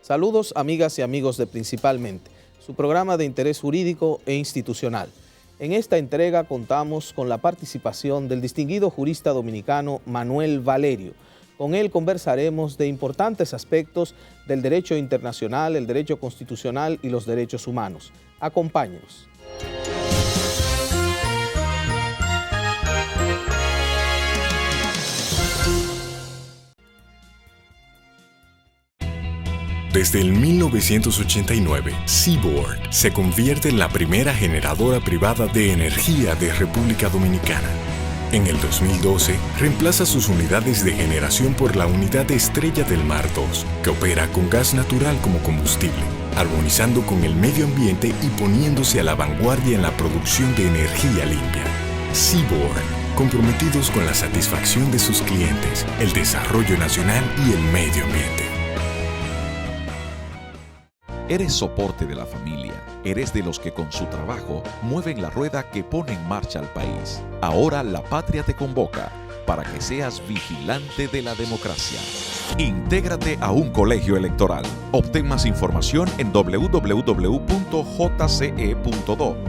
Saludos amigas y amigos de Principalmente, su programa de interés jurídico e institucional. En esta entrega contamos con la participación del distinguido jurista dominicano Manuel Valerio. Con él conversaremos de importantes aspectos del derecho internacional, el derecho constitucional y los derechos humanos. Acompáñenos. Desde el 1989, Seaboard se convierte en la primera generadora privada de energía de República Dominicana. En el 2012, reemplaza sus unidades de generación por la unidad Estrella del Mar 2, que opera con gas natural como combustible, armonizando con el medio ambiente y poniéndose a la vanguardia en la producción de energía limpia. Seaboard, comprometidos con la satisfacción de sus clientes, el desarrollo nacional y el medio ambiente. Eres soporte de la familia. Eres de los que con su trabajo mueven la rueda que pone en marcha al país. Ahora la patria te convoca para que seas vigilante de la democracia. Intégrate a un colegio electoral. Obtén más información en www.jce.do,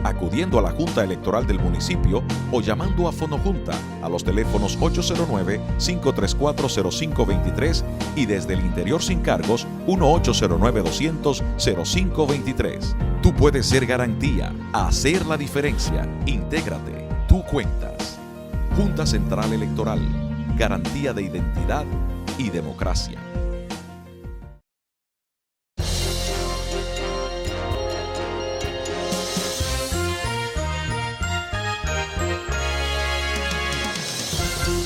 acudiendo a la Junta Electoral del municipio o llamando a Fonojunta a los teléfonos 809-534-0523 y desde el interior sin cargos 1-809-200-0523. Tú puedes ser garantía, hacer la diferencia. Intégrate, tú cuentas. Junta Central Electoral, garantía de identidad y democracia.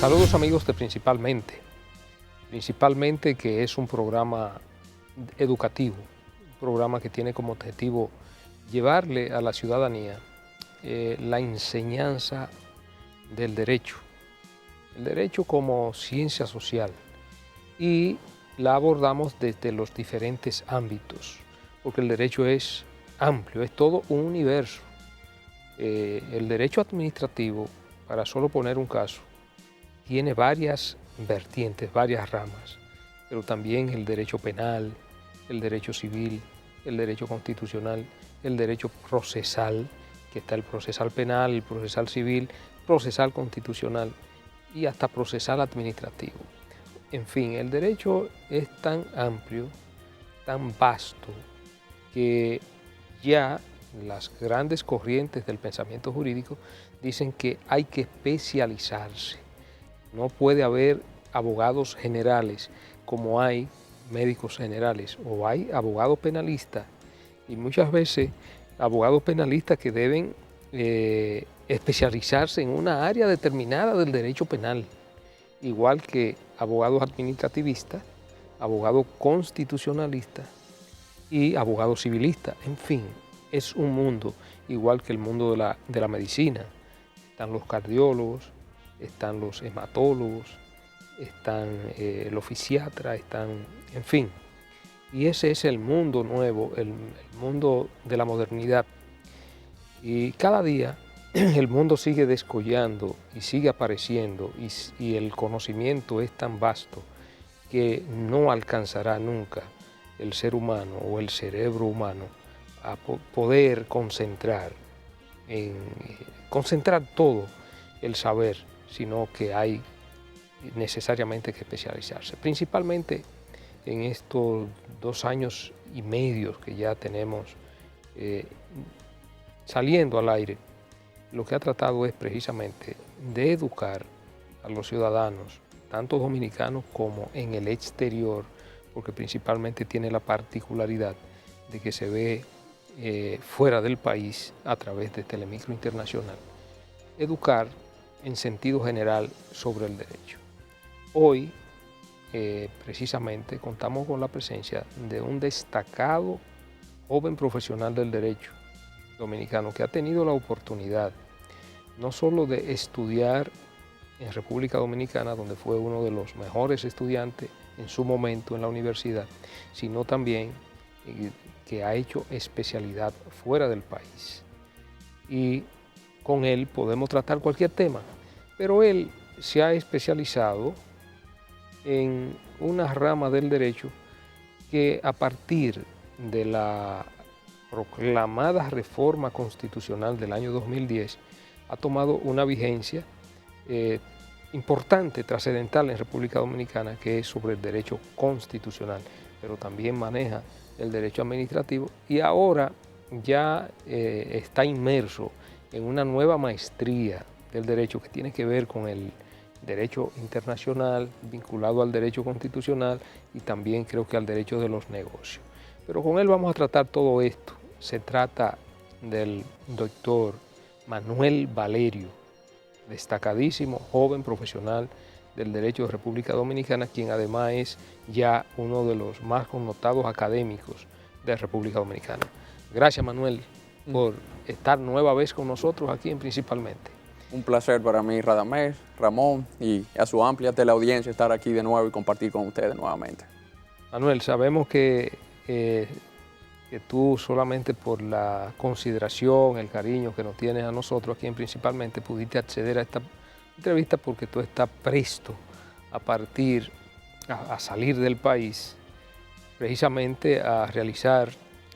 Saludos amigos de Principalmente que es un programa educativo, un programa que tiene como objetivo llevarle a la ciudadanía la enseñanza del derecho, el derecho como ciencia social, y la abordamos desde los diferentes ámbitos, porque el derecho es amplio, es todo un universo. El derecho administrativo, para solo poner un caso, tiene varias vertientes, varias ramas, pero también el derecho penal, el derecho civil, el derecho constitucional, el derecho procesal, que está el procesal penal, el procesal civil, procesal constitucional y hasta procesal administrativo. En fin, el derecho es tan amplio, tan vasto, que ya las grandes corrientes del pensamiento jurídico dicen que hay que especializarse. No puede haber abogados generales como hay médicos generales, o hay abogados penalistas, y muchas veces abogados penalistas que deben especializarse en una área determinada del derecho penal, igual que abogados administrativistas, abogados constitucionalistas y abogados civilistas. En fin, es un mundo igual que el mundo de la medicina. Están los cardiólogos, están los hematólogos, están los fisiatras, en fin. Y ese es el mundo nuevo, el mundo de la modernidad. Y cada día el mundo sigue descollando y sigue apareciendo, y el conocimiento es tan vasto que no alcanzará nunca el ser humano o el cerebro humano a poder concentrar todo el saber, sino que hay necesariamente que especializarse. Principalmente en estos 2 años y medio que ya tenemos saliendo al aire, lo que ha tratado es precisamente de educar a los ciudadanos, tanto dominicanos como en el exterior, porque principalmente tiene la particularidad de que se ve fuera del país a través de Telemicro Internacional. Educar en sentido general sobre el derecho. Hoy, precisamente, contamos con la presencia de un destacado joven profesional del derecho dominicano que ha tenido la oportunidad no solo de estudiar en República Dominicana, donde fue uno de los mejores estudiantes en su momento en la universidad, sino también que ha hecho especialidad fuera del país. Y con él podemos tratar cualquier tema, pero él se ha especializado en una rama del derecho que a partir de la proclamada reforma constitucional del año 2010 ha tomado una vigencia importante, trascendental en República Dominicana, que es sobre el derecho constitucional, pero también maneja el derecho administrativo y ahora ya está inmerso en una nueva maestría del derecho que tiene que ver con el derecho internacional vinculado al derecho constitucional y también creo que al derecho de los negocios. Pero con él vamos a tratar todo esto. Se trata del doctor Manuel Valerio, destacadísimo joven profesional del derecho de República Dominicana, quien además es ya uno de los más connotados académicos de República Dominicana. Gracias, Manuel, por estar nueva vez con nosotros aquí en Principalmente. Un placer para mí, Radamés, Ramón y a su amplia teleaudiencia estar aquí de nuevo y compartir con ustedes nuevamente. Manuel, sabemos que tú solamente por la consideración, el cariño que nos tienes a nosotros aquí en Principalmente pudiste acceder a esta entrevista porque tú estás presto a salir del país precisamente a realizar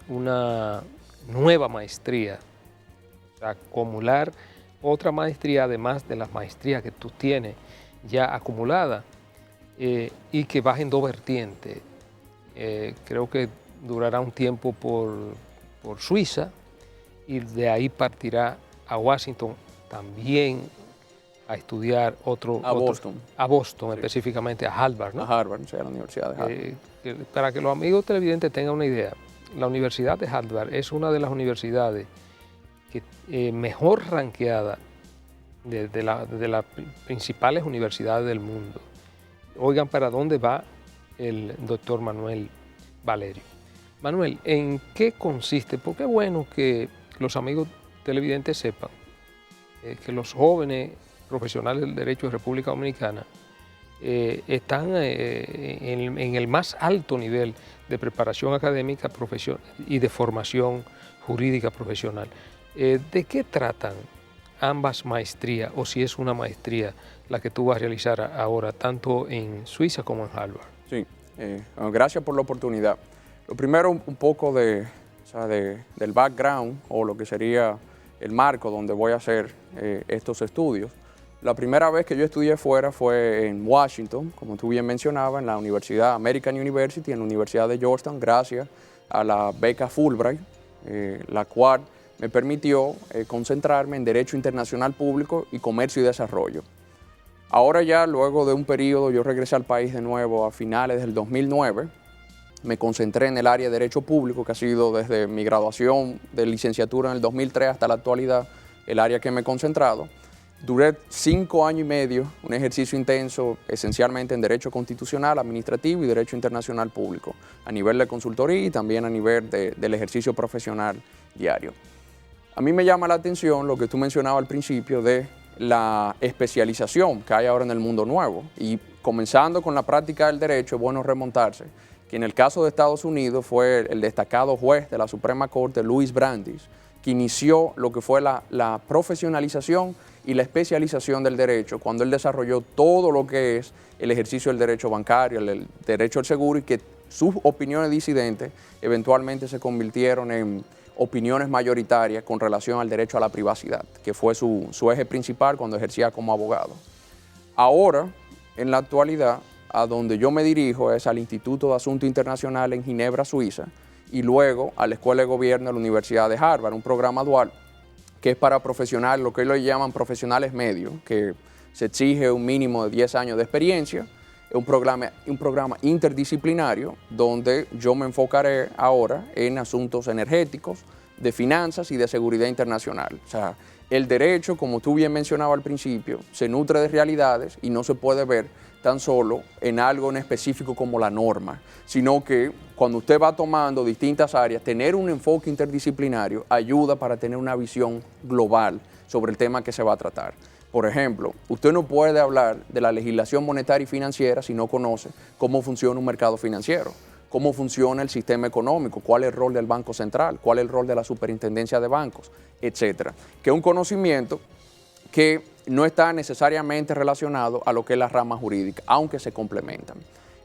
una nueva maestría, o sea, acumular otra maestría además de las maestrías que tú tienes ya acumuladas y que vas en dos vertientes. Creo que durará un tiempo por Suiza y de ahí partirá a Washington también a estudiar Boston. A Boston, sí. Específicamente a Harvard, ¿no? A Harvard, sí, a la Universidad de Harvard. Para que los amigos televidentes tengan una idea, la Universidad de Harvard es una de las universidades que mejor ranqueada de las principales universidades del mundo. Oigan para dónde va el doctor Manuel Valerio. Manuel, ¿en qué consiste? Porque es bueno que los amigos televidentes sepan que los jóvenes profesionales del derecho de República Dominicana están en el más alto nivel de preparación académica y de formación jurídica profesional. ¿De qué tratan ambas maestrías o si es una maestría la que tú vas a realizar ahora tanto en Suiza como en Harvard? Sí, gracias por la oportunidad. Lo primero, un poco del background o lo que sería el marco donde voy a hacer estos estudios. La primera vez que yo estudié fuera fue en Washington, como tú bien mencionabas, en la Universidad American University, en la Universidad de Georgetown, gracias a la beca Fulbright, la cual me permitió concentrarme en Derecho Internacional Público y Comercio y Desarrollo. Ahora ya, luego de un periodo, yo regresé al país de nuevo a finales del 2009. Me concentré en el área de Derecho Público, que ha sido desde mi graduación de licenciatura en el 2003 hasta la actualidad el área que me he concentrado. Duré 5 años y medio, un ejercicio intenso esencialmente en Derecho Constitucional, Administrativo y Derecho Internacional Público, a nivel de consultoría y también a nivel del ejercicio profesional diario. A mí me llama la atención lo que tú mencionabas al principio de la especialización que hay ahora en el mundo nuevo. Y comenzando con la práctica del derecho, es bueno remontarse que en el caso de Estados Unidos fue el destacado juez de la Suprema Corte, Louis Brandeis, que inició lo que fue la profesionalización y la especialización del derecho cuando él desarrolló todo lo que es el ejercicio del derecho bancario, el derecho al seguro, y que sus opiniones disidentes eventualmente se convirtieron en opiniones mayoritarias con relación al derecho a la privacidad, que fue su eje principal cuando ejercía como abogado. Ahora, en la actualidad, a donde yo me dirijo es al Instituto de Asuntos Internacionales en Ginebra, Suiza, y luego a la Escuela de Gobierno de la Universidad de Harvard, un programa dual que es para profesionales, lo que ellos llaman profesionales medios, que se exige un mínimo de 10 años de experiencia. Es un programa interdisciplinario donde yo me enfocaré ahora en asuntos energéticos, de finanzas y de seguridad internacional. O sea, el derecho, como tú bien mencionabas al principio, se nutre de realidades y no se puede ver tan solo en algo en específico como la norma, sino que cuando usted va tomando distintas áreas, tener un enfoque interdisciplinario ayuda para tener una visión global sobre el tema que se va a tratar. Por ejemplo, usted no puede hablar de la legislación monetaria y financiera si no conoce cómo funciona un mercado financiero, cómo funciona el sistema económico, cuál es el rol del Banco Central, cuál es el rol de la Superintendencia de Bancos, etcétera. Que es un conocimiento que no está necesariamente relacionado a lo que es la rama jurídica, aunque se complementan.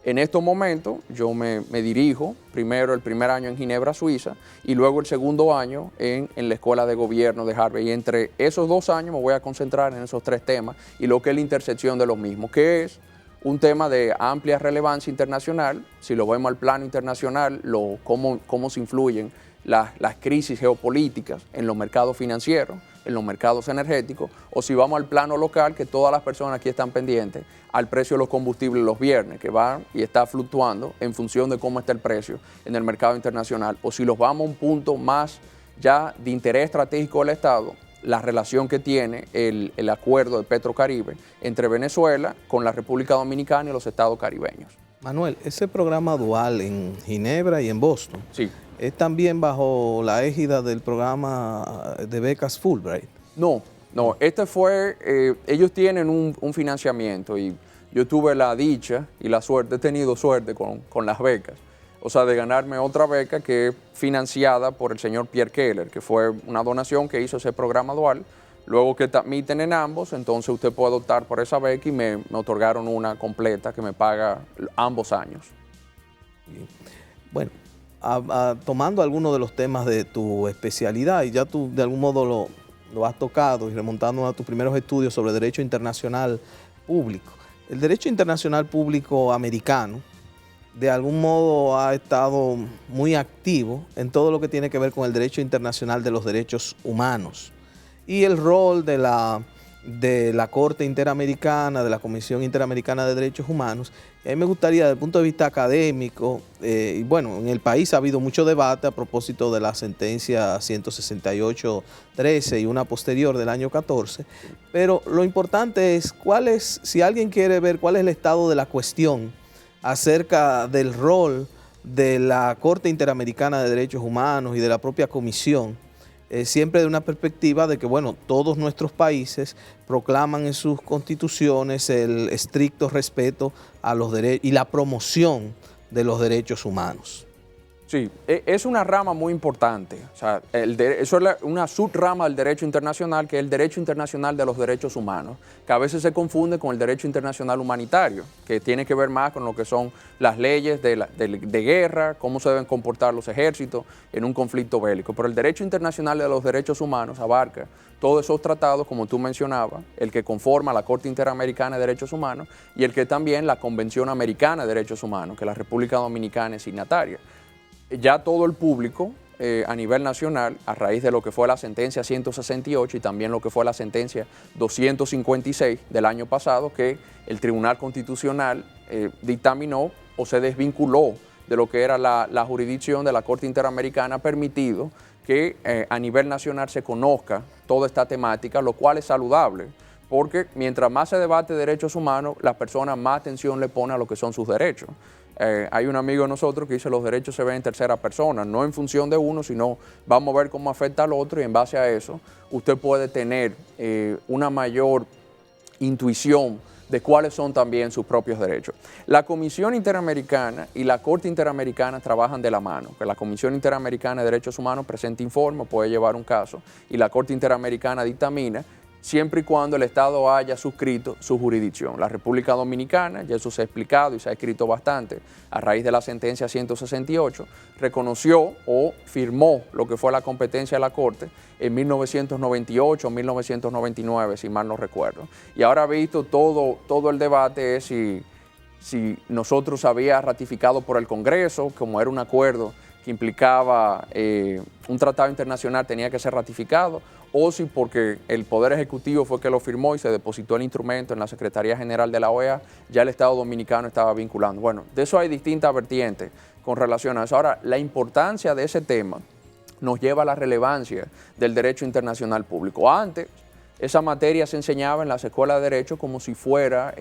En estos momentos yo me dirijo primero el primer año en Ginebra, Suiza, y luego el segundo año en la Escuela de Gobierno de Harvard. Y entre esos 2 años me voy a concentrar en esos 3 temas y lo que es la intersección de los mismos, que es un tema de amplia relevancia internacional. Si lo vemos al plano internacional, cómo se influyen las crisis geopolíticas en los mercados financieros, en los mercados energéticos, o si vamos al plano local, que todas las personas aquí están pendientes al precio de los combustibles los viernes, que va y está fluctuando en función de cómo está el precio en el mercado internacional, o si los vamos a un punto más ya de interés estratégico del Estado, la relación que tiene el acuerdo de Petrocaribe entre Venezuela con la República Dominicana y los estados caribeños. Manuel, ese programa dual en Ginebra y en Boston, Sí. ¿es también bajo la égida del programa de becas Fulbright? No, este fue, ellos tienen un financiamiento y yo tuve la dicha y la suerte, he tenido suerte con las becas, o sea, de ganarme otra beca que es financiada por el señor Pierre Keller, que fue una donación que hizo ese programa dual. Luego que te admiten en ambos, entonces usted puede optar por esa beca y me otorgaron una completa que me paga ambos años. Bueno, tomando algunos de los temas de tu especialidad, y ya tú de algún modo lo has tocado, y remontando a tus primeros estudios sobre derecho internacional público. El derecho internacional público americano de algún modo ha estado muy activo en todo lo que tiene que ver con el derecho internacional de los derechos humanos y el rol de la Corte Interamericana, de la Comisión Interamericana de Derechos Humanos. A mí me gustaría, desde el punto de vista académico, y bueno, en el país ha habido mucho debate a propósito de la sentencia 168-13 y una posterior del año 14, pero lo importante es si alguien quiere ver cuál es el estado de la cuestión acerca del rol de la Corte Interamericana de Derechos Humanos y de la propia Comisión, siempre de una perspectiva de que, bueno, todos nuestros países proclaman en sus constituciones el estricto respeto a los derechos y la promoción de los derechos humanos. Sí, es una rama muy importante. O sea, eso es una subrama del derecho internacional, que es el derecho internacional de los derechos humanos, que a veces se confunde con el derecho internacional humanitario, que tiene que ver más con lo que son las leyes de guerra, cómo se deben comportar los ejércitos en un conflicto bélico. Pero el derecho internacional de los derechos humanos abarca todos esos tratados, como tú mencionabas, el que conforma la Corte Interamericana de Derechos Humanos y el que también la Convención Americana de Derechos Humanos, que la República Dominicana es signataria. Ya todo el público a nivel nacional, a raíz de lo que fue la sentencia 168 y también lo que fue la sentencia 256 del año pasado, que el Tribunal Constitucional dictaminó o se desvinculó de lo que era la jurisdicción de la Corte Interamericana, ha permitido que a nivel nacional se conozca toda esta temática, lo cual es saludable, porque mientras más se debate derechos humanos, las personas más atención le ponen a lo que son sus derechos. Hay un amigo de nosotros que dice los derechos se ven en tercera persona, no en función de uno, sino vamos a ver cómo afecta al otro y en base a eso usted puede tener una mayor intuición de cuáles son también sus propios derechos. La Comisión Interamericana y la Corte Interamericana trabajan de la mano, que la Comisión Interamericana de Derechos Humanos presenta informe, puede llevar un caso, y la Corte Interamericana dictamina, siempre y cuando el Estado haya suscrito su jurisdicción. La República Dominicana, ya eso se ha explicado y se ha escrito bastante, a raíz de la sentencia 168, reconoció o firmó lo que fue la competencia de la Corte en 1998 o 1999, si mal no recuerdo. Y ahora visto todo el debate es si nosotros había ratificado por el Congreso, como era un acuerdo que implicaba un tratado internacional, tenía que ser ratificado, o si porque el Poder Ejecutivo fue que lo firmó y se depositó el instrumento en la Secretaría General de la OEA, ya el Estado Dominicano estaba vinculando. Bueno, de eso hay distintas vertientes con relación a eso. Ahora, la importancia de ese tema nos lleva a la relevancia del derecho internacional público. Antes, esa materia se enseñaba en las escuelas de derecho como si fuera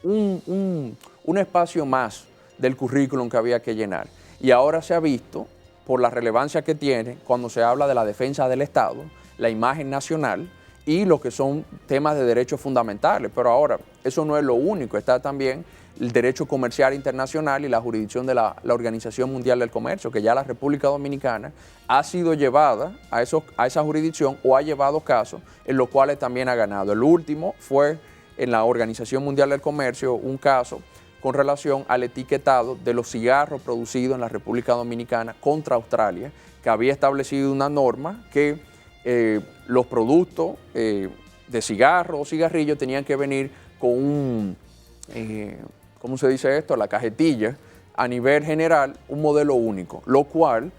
un espacio más del currículum que había que llenar. Y ahora se ha visto, por la relevancia que tiene, cuando se habla de la defensa del Estado, la imagen nacional y lo que son temas de derechos fundamentales. Pero ahora, eso no es lo único, está también el derecho comercial internacional y la jurisdicción de la Organización Mundial del Comercio, que ya la República Dominicana ha sido llevada a esa jurisdicción o ha llevado casos en los cuales también ha ganado. El último fue en la Organización Mundial del Comercio, un caso con relación al etiquetado de los cigarros producidos en la República Dominicana contra Australia, que había establecido una norma que los productos de cigarros o cigarrillos tenían que venir con un, ¿cómo se dice esto?, la cajetilla, a nivel general, un modelo único, lo cual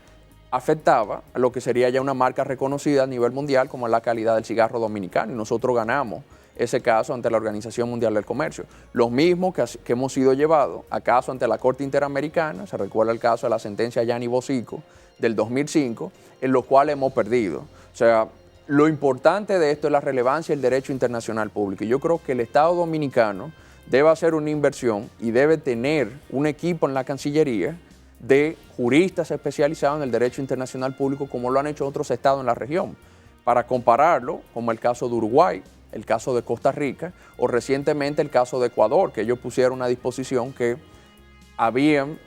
afectaba a lo que sería ya una marca reconocida a nivel mundial como la calidad del cigarro dominicano, y nosotros ganamos ese caso ante la Organización Mundial del Comercio. Los mismos que hemos sido llevados a caso ante la Corte Interamericana, se recuerda el caso de la sentencia Gianni Bosico del 2005, en los cuales hemos perdido. O sea, lo importante de esto es la relevancia del derecho internacional público. Y yo creo que el Estado dominicano debe hacer una inversión y debe tener un equipo en la Cancillería de juristas especializados en el derecho internacional público, como lo han hecho otros estados en la región, para compararlo, como el caso de Uruguay, el caso de Costa Rica o recientemente el caso de Ecuador, que ellos pusieron a disposición que habían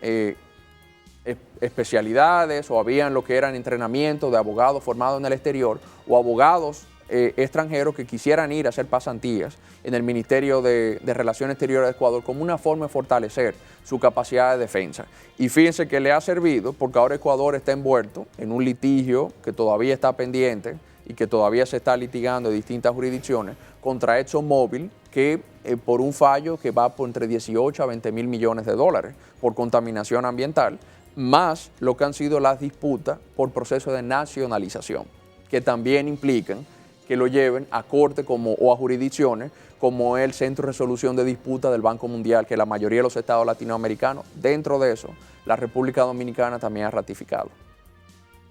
especialidades o habían lo que eran entrenamientos de abogados formados en el exterior o abogados extranjeros que quisieran ir a hacer pasantías en el Ministerio de Relaciones Exteriores de Ecuador como una forma de fortalecer su capacidad de defensa. Y fíjense que le ha servido porque ahora Ecuador está envuelto en un litigio que todavía está pendiente y que todavía se está litigando en distintas jurisdicciones contra ExxonMobil, que por un fallo que va por entre 18 a 20 mil millones de dólares por contaminación ambiental, más lo que han sido las disputas por proceso de nacionalización, que también implican que lo lleven a corte o a jurisdicciones como el Centro de Resolución de Disputas del Banco Mundial, que la mayoría de los estados latinoamericanos, dentro de eso, la República Dominicana también ha ratificado.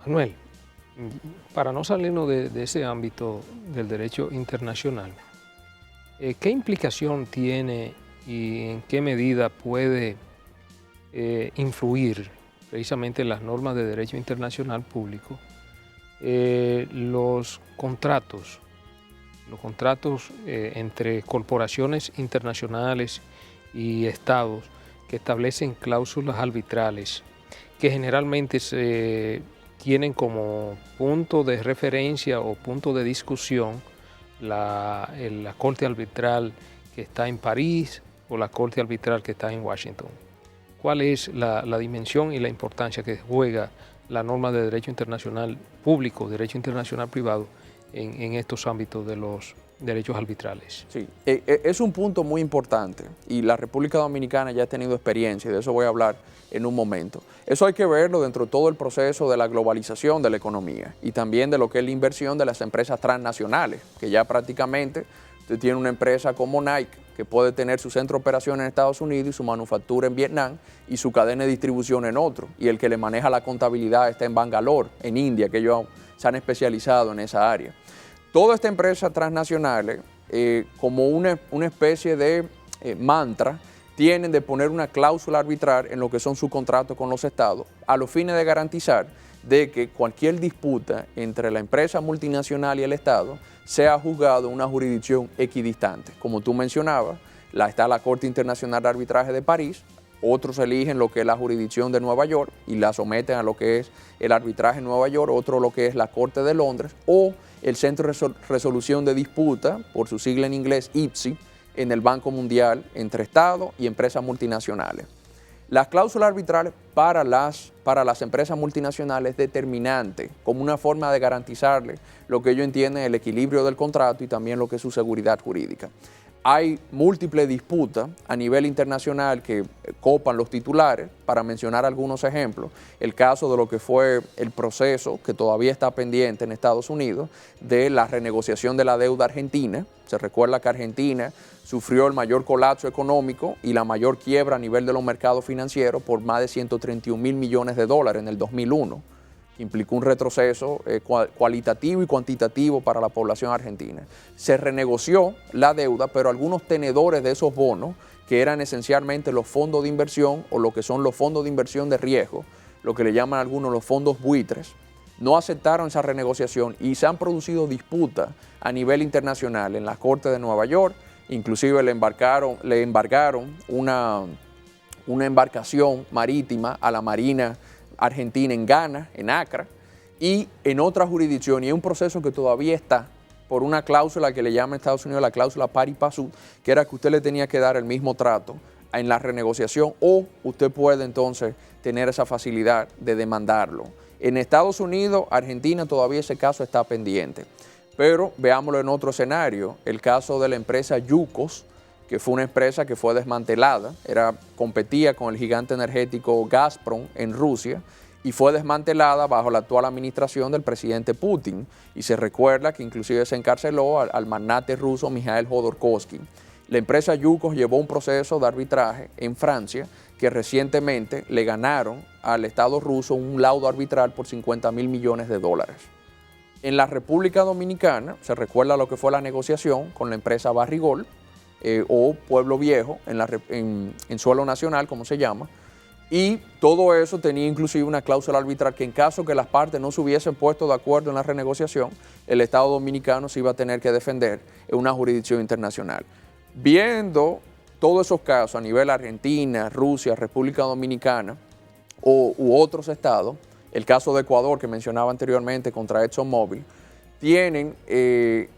Manuel, para no salirnos de ese ámbito del derecho internacional, ¿qué implicación tiene y en qué medida puede influir precisamente en las normas de derecho internacional público los contratos entre corporaciones internacionales y estados que establecen cláusulas arbitrales que generalmente tienen como punto de referencia o punto de discusión la Corte Arbitral que está en París o la Corte Arbitral que está en Washington? ¿Cuál es la dimensión y la importancia que juega la norma de derecho internacional público, derecho internacional privado, en estos ámbitos de los derechos arbitrales? Sí, es un punto muy importante y la República Dominicana ya ha tenido experiencia y de eso voy a hablar en un momento. Eso hay que verlo dentro de todo el proceso de la globalización de la economía y también de lo que es la inversión de las empresas transnacionales, que ya prácticamente usted tiene una empresa como Nike que puede tener su centro de operación en Estados Unidos y su manufactura en Vietnam y su cadena de distribución en otro. Y el que le maneja la contabilidad está en Bangalore, en India, que ellos se han especializado en esa área. Todas estas empresas transnacionales, como una especie de mantra, tienen de poner una cláusula arbitral en lo que son sus contratos con los estados, a los fines de garantizar de que cualquier disputa entre la empresa multinacional y el Estado sea juzgado en una jurisdicción equidistante. Como tú mencionabas, está la Corte Internacional de Arbitraje de París, otros eligen lo que es la jurisdicción de Nueva York y la someten a lo que es el arbitraje en Nueva York, otro lo que es la Corte de Londres o el Centro de Resolución de Disputa, por su sigla en inglés IPSI, en el Banco Mundial entre Estados y empresas multinacionales. Las cláusulas arbitrales para las empresas multinacionales es determinante como una forma de garantizarle lo que ellos entienden el equilibrio del contrato y también lo que es su seguridad jurídica. Hay múltiples disputas a nivel internacional que copan los titulares, para mencionar algunos ejemplos. El caso de lo que fue el proceso, que todavía está pendiente en Estados Unidos, de la renegociación de la deuda argentina. Se recuerda que Argentina sufrió el mayor colapso económico y la mayor quiebra a nivel de los mercados financieros por más de 131 mil millones de dólares en el 2001. Implicó un retroceso cualitativo y cuantitativo para la población argentina. Se renegoció la deuda, pero algunos tenedores de esos bonos, que eran esencialmente los fondos de inversión o lo que son los fondos de inversión de riesgo, lo que le llaman algunos los fondos buitres, no aceptaron esa renegociación y se han producido disputas a nivel internacional en la Corte de Nueva York. Inclusive le embargaron una embarcación marítima a la Marina Argentina en Ghana, en Accra, y en otra jurisdicción, y es un proceso que todavía está por una cláusula que le llama en Estados Unidos la cláusula pari passu, que era que usted le tenía que dar el mismo trato en la renegociación o usted puede entonces tener esa facilidad de demandarlo. En Estados Unidos, Argentina, todavía ese caso está pendiente. Pero veámoslo en otro escenario, el caso de la empresa Yukos, que fue una empresa que fue desmantelada, competía con el gigante energético Gazprom en Rusia y fue desmantelada bajo la actual administración del presidente Putin. Y se recuerda que inclusive se encarceló al magnate ruso Mikhail Khodorkovsky. La empresa Yukos llevó un proceso de arbitraje en Francia que recientemente le ganaron al Estado ruso un laudo arbitral por 50.000 millones de dólares. En la República Dominicana se recuerda lo que fue la negociación con la empresa Barrigol o Pueblo Viejo en suelo nacional, como se llama, y todo eso tenía inclusive una cláusula arbitral que en caso que las partes no se hubiesen puesto de acuerdo en la renegociación, el Estado Dominicano se iba a tener que defender en una jurisdicción internacional. Viendo todos esos casos a nivel Argentina, Rusia, República Dominicana u otros estados, el caso de Ecuador que mencionaba anteriormente contra ExxonMobil, tienen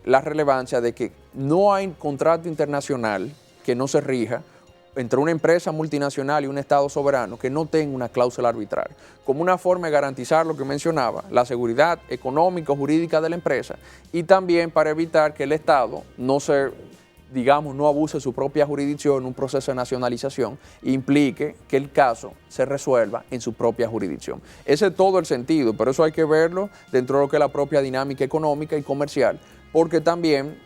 la relevancia de que no hay contrato internacional que no se rija entre una empresa multinacional y un Estado soberano que no tenga una cláusula arbitral, como una forma de garantizar lo que mencionaba, la seguridad económica o jurídica de la empresa y también para evitar que el Estado no abuse su propia jurisdicción en un proceso de nacionalización e implique que el caso se resuelva en su propia jurisdicción. Ese es todo el sentido, pero eso hay que verlo dentro de lo que es la propia dinámica económica y comercial, porque también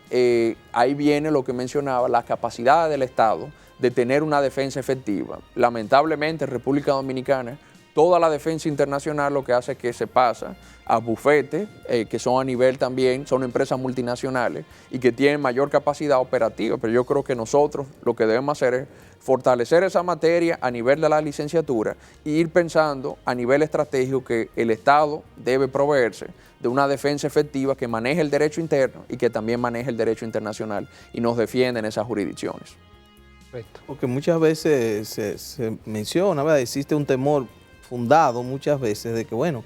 ahí viene lo que mencionaba, la capacidad del Estado de tener una defensa efectiva. Lamentablemente en República Dominicana toda la defensa internacional lo que hace es que se pasa a bufetes, que son a nivel también, son empresas multinacionales y que tienen mayor capacidad operativa, pero yo creo que nosotros lo que debemos hacer es fortalecer esa materia a nivel de la licenciatura e ir pensando a nivel estratégico que el Estado debe proveerse de una defensa efectiva que maneje el derecho interno y que también maneje el derecho internacional y nos defienda en esas jurisdicciones. Perfecto. Porque muchas veces se menciona, ¿verdad? Existe un temor fundado muchas veces de que, bueno,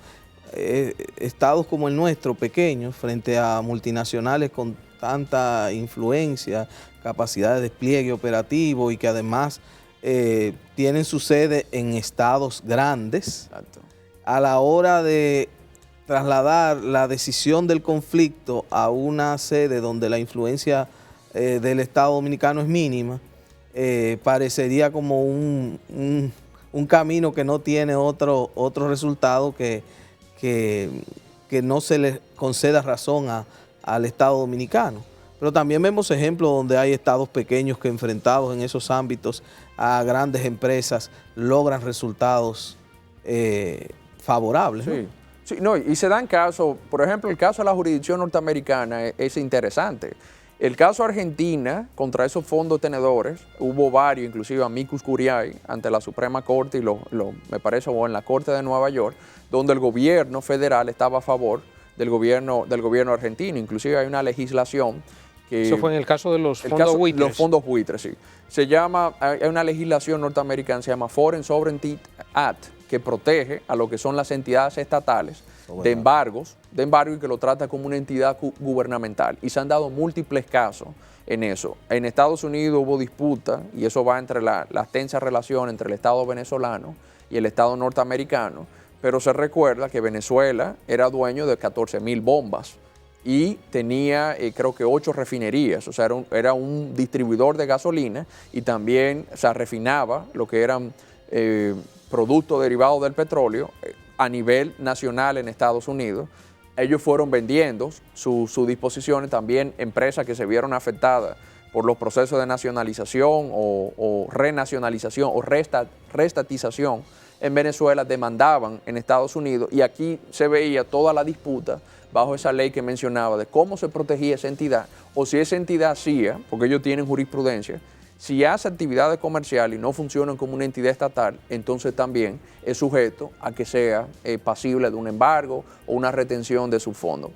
estados como el nuestro, pequeños, frente a multinacionales con tanta influencia, capacidad de despliegue operativo y que además tienen su sede en estados grandes, Exacto. A la hora de trasladar la decisión del conflicto a una sede donde la influencia del Estado Dominicano es mínima, parecería como un camino que no tiene otro resultado que no se le conceda razón al Estado Dominicano. Pero también vemos ejemplos donde hay estados pequeños que enfrentados en esos ámbitos a grandes empresas logran resultados favorables, ¿no? Sí. Sí, no, y se dan casos, por ejemplo, el caso de la jurisdicción norteamericana es interesante. El caso Argentina contra esos fondos tenedores, hubo varios, inclusive amicus curiae, ante la Suprema Corte y me parece, o en la Corte de Nueva York, donde el gobierno federal estaba a favor del gobierno argentino. Inclusive hay una legislación que... Eso fue en el caso de los fondos buitres. Los fondos buitres, sí. Hay una legislación norteamericana, se llama Foreign Sovereignty Act, que protege a lo que son las entidades estatales de embargos y que lo trata como una entidad gubernamental. Y se han dado múltiples casos en eso. En Estados Unidos hubo disputa y eso va entre la tensa relación entre el Estado venezolano y el Estado norteamericano, pero se recuerda que Venezuela era dueño de 14.000 bombas y tenía creo que 8 refinerías, o sea, era un distribuidor de gasolina y también refinaba lo que eran productos derivados del petróleo a nivel nacional en Estados Unidos. Ellos fueron vendiendo sus disposiciones, también empresas que se vieron afectadas por los procesos de nacionalización o renacionalización o reestatización en Venezuela, demandaban en Estados Unidos y aquí se veía toda la disputa bajo esa ley que mencionaba de cómo se protegía esa entidad o si esa entidad hacía, porque ellos tienen jurisprudencia, si hace actividades comerciales y no funcionan como una entidad estatal, entonces también es sujeto a que sea pasible de un embargo o una retención de sus fondos.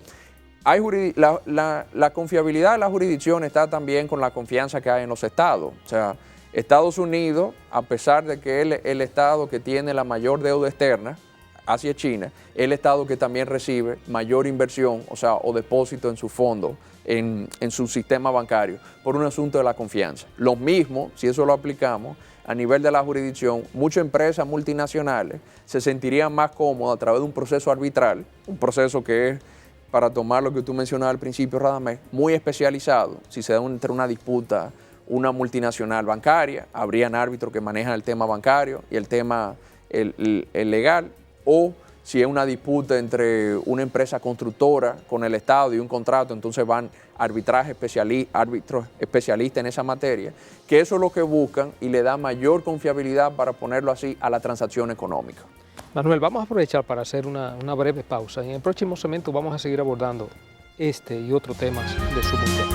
La confiabilidad de la jurisdicción está también con la confianza que hay en los estados. O sea, Estados Unidos, a pesar de que es el estado que tiene la mayor deuda externa hacia China, es el estado que también recibe mayor inversión, o sea, o depósito en su fondo, en su sistema bancario, por un asunto de la confianza. Lo mismo, si eso lo aplicamos a nivel de la jurisdicción, muchas empresas multinacionales se sentirían más cómodas a través de un proceso arbitral, un proceso que es, para tomar lo que tú mencionabas al principio, Radamés, muy especializado. Si se da entre una disputa, una multinacional bancaria, habrían árbitros que manejan el tema bancario y el tema el legal, o si es una disputa entre una empresa constructora con el Estado y un contrato, entonces van árbitros especialistas en esa materia, que eso es lo que buscan y le da mayor confiabilidad, para ponerlo así, a la transacción económica. Manuel, vamos a aprovechar para hacer una breve pausa. En el próximo segmento vamos a seguir abordando este y otros temas de sumo interés.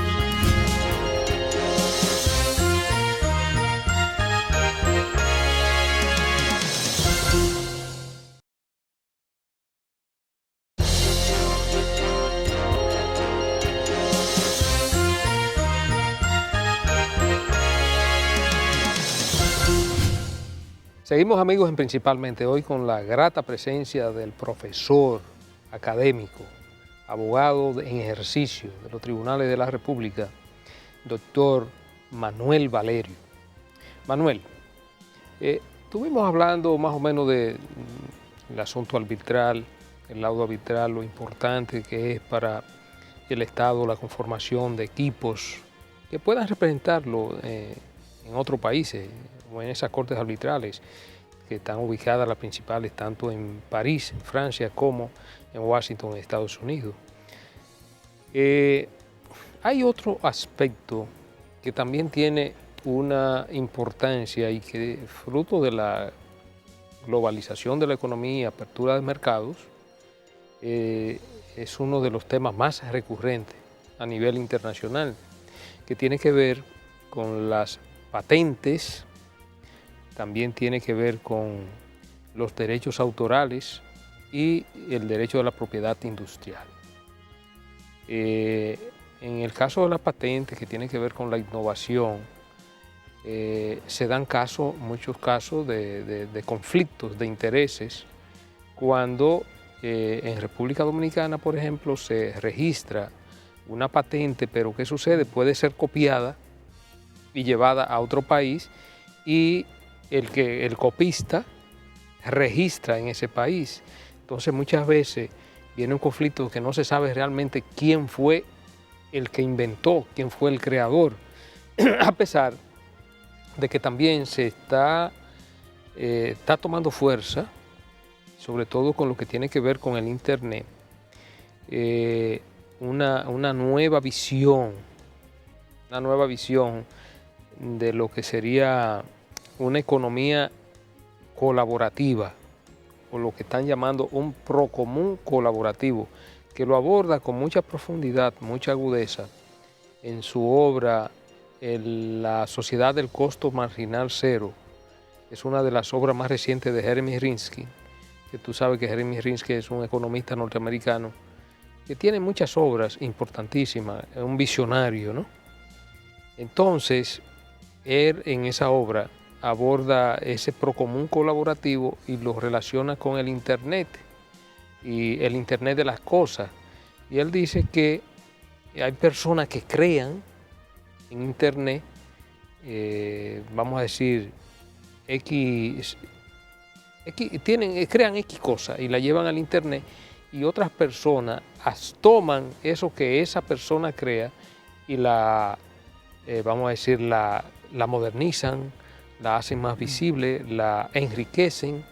Seguimos, amigos, en Principalmente, hoy con la grata presencia del profesor académico, abogado en ejercicio de los tribunales de la República, doctor Manuel Valerio. Manuel, estuvimos hablando más o menos del asunto arbitral, el laudo arbitral, lo importante que es para el Estado la conformación de equipos que puedan representarlo en otros países, o en esas cortes arbitrales que están ubicadas las principales tanto en París, en Francia, como en Washington, en Estados Unidos. Hay otro aspecto que también tiene una importancia y que, fruto de la globalización de la economía, apertura de mercados, es uno de los temas más recurrentes a nivel internacional, que tiene que ver con las patentes, también tiene que ver con los derechos autorales y el derecho de la propiedad industrial. En el caso de las patentes, que tiene que ver con la innovación, se dan muchos casos de conflictos de intereses cuando en República Dominicana, por ejemplo, se registra una patente, pero ¿qué sucede? Puede ser copiada y llevada a otro país, y el copista registra en ese país. Entonces muchas veces viene un conflicto que no se sabe realmente quién fue el que inventó, quién fue el creador, a pesar de que también se está tomando fuerza, sobre todo con lo que tiene que ver con el Internet, una nueva visión de lo que sería una economía colaborativa, o lo que están llamando un procomún colaborativo, que lo aborda con mucha profundidad, mucha agudeza en su obra La sociedad del costo marginal cero. Es una de las obras más recientes de Jeremy Rinsky, que tú sabes que Jeremy Rinsky es un economista norteamericano que tiene muchas obras importantísimas, es un visionario, ¿no? Entonces, él en esa obra aborda ese procomún colaborativo y lo relaciona con el Internet y el Internet de las cosas. Y él dice que hay personas que crean en Internet, vamos a decir, crean X cosas y la llevan al Internet, y otras personas toman eso que esa persona crea y vamos a decir, la modernizan, la hacen más visible, la enriquecen,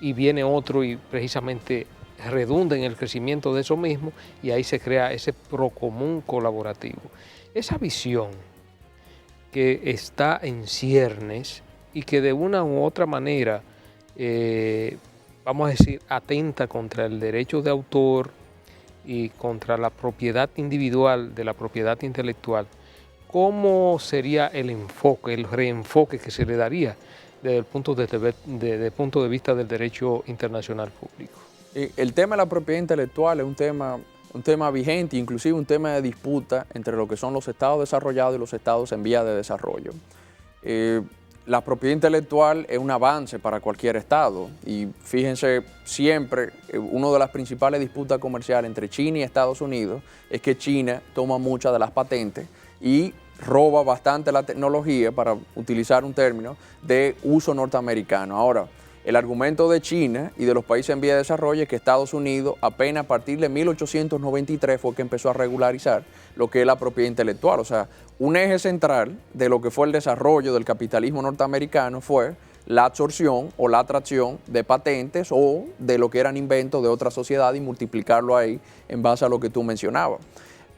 y viene otro y precisamente redunda en el crecimiento de eso mismo, y ahí se crea ese procomún colaborativo. Esa visión que está en ciernes y que de una u otra manera, vamos a decir, atenta contra el derecho de autor y contra la propiedad individual de la propiedad intelectual, ¿cómo sería el enfoque, el reenfoque que se le daría desde el punto de vista del derecho internacional público? El tema de la propiedad intelectual es un tema vigente, inclusive un tema de disputa entre lo que son los estados desarrollados y los estados en vía de desarrollo. la propiedad intelectual es un avance para cualquier estado y fíjense siempre, una de las principales disputas comerciales entre China y Estados Unidos es que China toma muchas de las patentes y roba bastante la tecnología, para utilizar un término, de uso norteamericano. Ahora, el argumento de China y de los países en vía de desarrollo es que Estados Unidos apenas a partir de 1893 fue que empezó a regularizar lo que es la propiedad intelectual. O sea, un eje central de lo que fue el desarrollo del capitalismo norteamericano fue la absorción o la atracción de patentes o de lo que eran inventos de otra sociedad y multiplicarlo ahí en base a lo que tú mencionabas.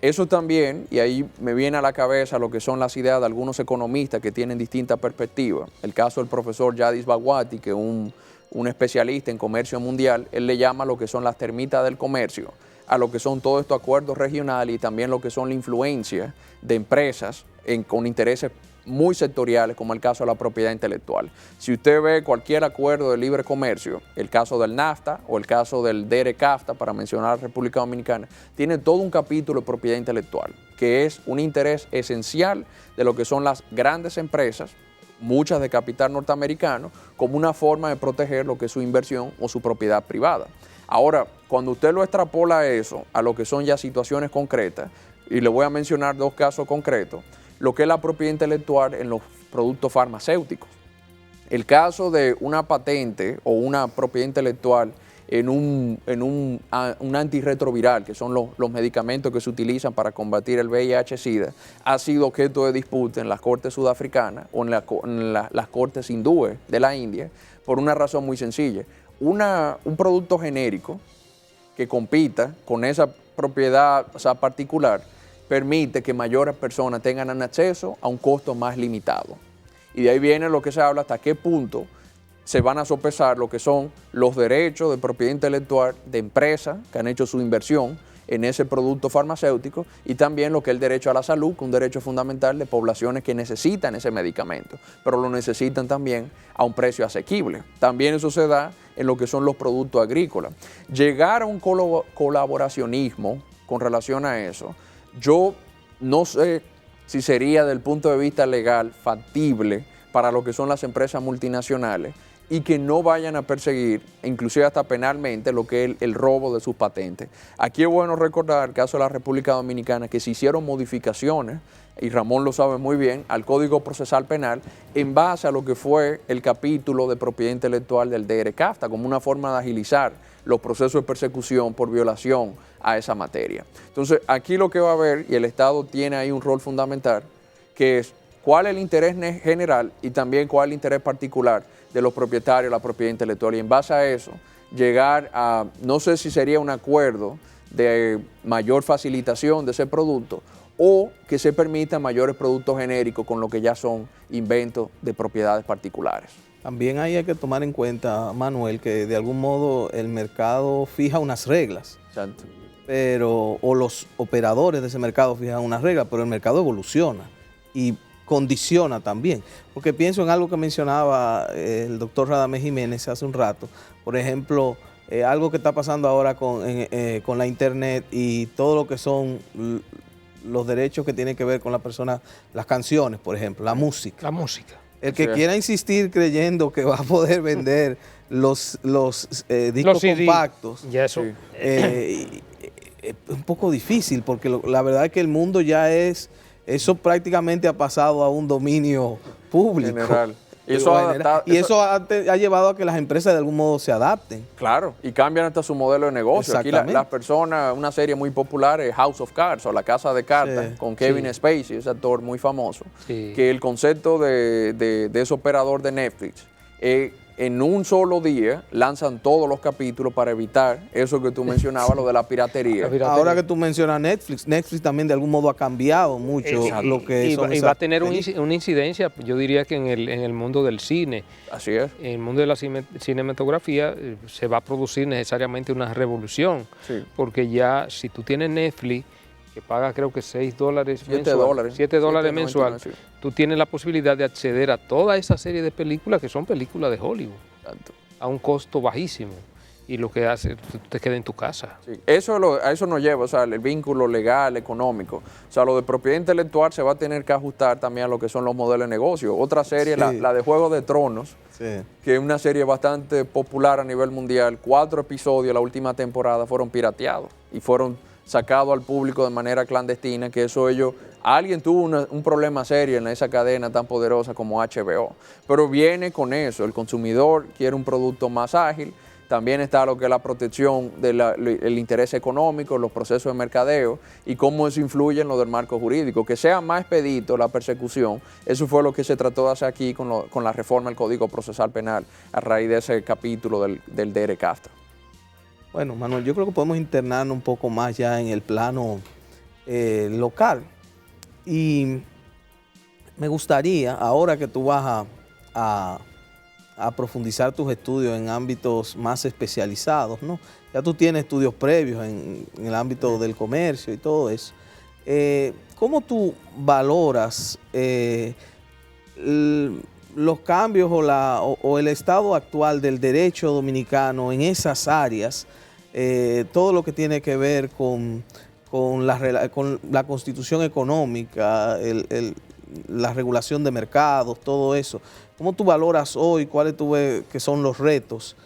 Eso también, y ahí me viene a la cabeza lo que son las ideas de algunos economistas que tienen distintas perspectivas. El caso del profesor Yadis Bhagwati, que es un especialista en comercio mundial, él le llama lo que son las termitas del comercio, a lo que son todos estos acuerdos regionales y también lo que son la influencia de empresas con intereses muy sectoriales, como el caso de la propiedad intelectual. Si usted ve cualquier acuerdo de libre comercio, el caso del NAFTA o el caso del DERE-CAFTA, para mencionar a la República Dominicana, tiene todo un capítulo de propiedad intelectual, que es un interés esencial de lo que son las grandes empresas, muchas de capital norteamericano, como una forma de proteger lo que es su inversión o su propiedad privada. Ahora, cuando usted lo extrapola eso a lo que son ya situaciones concretas, y le voy a mencionar dos casos concretos, lo que es la propiedad intelectual en los productos farmacéuticos. El caso de una patente o una propiedad intelectual en un antirretroviral, que son los medicamentos que se utilizan para combatir el VIH-Sida, ha sido objeto de disputa en las cortes sudafricanas o en las cortes hindúes de la India, por una razón muy sencilla. Un producto genérico que compita con esa propiedad, o sea, particular, permite que mayores personas tengan acceso a un costo más limitado. Y de ahí viene lo que se habla, hasta qué punto se van a sopesar lo que son los derechos de propiedad intelectual de empresas que han hecho su inversión en ese producto farmacéutico y también lo que es el derecho a la salud, que es un derecho fundamental de poblaciones que necesitan ese medicamento, pero lo necesitan también a un precio asequible. También eso se da en lo que son los productos agrícolas. Llegar a un colaboracionismo con relación a eso, yo no sé si sería desde el punto de vista legal factible para lo que son las empresas multinacionales y que no vayan a perseguir, inclusive hasta penalmente, lo que es el robo de sus patentes. Aquí es bueno recordar el caso de la República Dominicana, que se hicieron modificaciones, y Ramón lo sabe muy bien, al Código Procesal Penal en base a lo que fue el capítulo de propiedad intelectual del DERE-CAFTA, como una forma de agilizar los procesos de persecución por violación a esa materia. Entonces, aquí lo que va a haber, y el Estado tiene ahí un rol fundamental, que es cuál es el interés general y también cuál es el interés particular de los propietarios de la propiedad intelectual. Y en base a eso, llegar a, no sé si sería un acuerdo de mayor facilitación de ese producto o que se permitan mayores productos genéricos con lo que ya son inventos de propiedades particulares. También ahí hay que tomar en cuenta, Manuel, que de algún modo el mercado fija unas reglas. Exacto. O los operadores de ese mercado fijan unas reglas, pero el mercado evoluciona y condiciona también. Porque pienso en algo que mencionaba el doctor Radamés Jiménez hace un rato. Por ejemplo, algo que está pasando ahora con la internet y todo lo que son los derechos que tienen que ver con la persona, las canciones, por ejemplo, la música. La música. El que quiera insistir creyendo que va a poder vender los discos compactos, ya eso. es un poco difícil, porque la verdad es que el mundo ya eso prácticamente ha pasado a un dominio público. General. Y eso ha llevado a que las empresas de algún modo se adapten. Claro, y cambian hasta su modelo de negocio. Aquí las personas, una serie muy popular es House of Cards o La Casa de Cartas, con Kevin Spacey, ese actor muy famoso, que el concepto de ese operador de Netflix, en un solo día lanzan todos los capítulos para evitar eso que tú mencionabas, lo de la piratería. Ahora que tú mencionas Netflix también de algún modo ha cambiado mucho lo que es. Y va a tener una incidencia, yo diría que en el mundo del cine. Así es. En el mundo de la cinematografía se va a producir necesariamente una revolución, porque ya si tú tienes Netflix, que paga creo que $6 mensual, $7 mensual, tú tienes la posibilidad de acceder a toda esa serie de películas que son películas de Hollywood, a un costo bajísimo. y lo que hace, tú te quedas en tu casa. Sí, a eso nos lleva, o sea, el vínculo legal, económico. O sea, lo de propiedad intelectual se va a tener que ajustar también a lo que son los modelos de negocio. Otra serie, Sí. la de Juego de Tronos, Sí. que es una serie bastante popular a nivel mundial. 4 episodios, la última temporada, fueron pirateados y fueron sacados al público de manera clandestina, que eso alguien tuvo un problema serio en esa cadena tan poderosa como HBO. Pero viene con eso, el consumidor quiere un producto más ágil. También está lo que es la protección del interés económico, los procesos de mercadeo y cómo eso influye en lo del marco jurídico. Que sea más expedito la persecución, eso fue lo que se trató de hacer aquí con la reforma del Código Procesal Penal a raíz de ese capítulo del DR Casta. Bueno, Manuel, yo creo que podemos internarnos un poco más ya en el plano local. Y me gustaría, ahora que tú vas a profundizar tus estudios en ámbitos más especializados, ¿no? Ya tú tienes estudios previos en el ámbito del comercio y todo eso. ¿Cómo tú valoras los cambios o el estado actual del derecho dominicano en esas áreas? Todo lo que tiene que ver con la constitución económica, la regulación de mercados, todo eso. ¿Cómo tú valoras hoy? ¿Cuáles tú ves que son los retos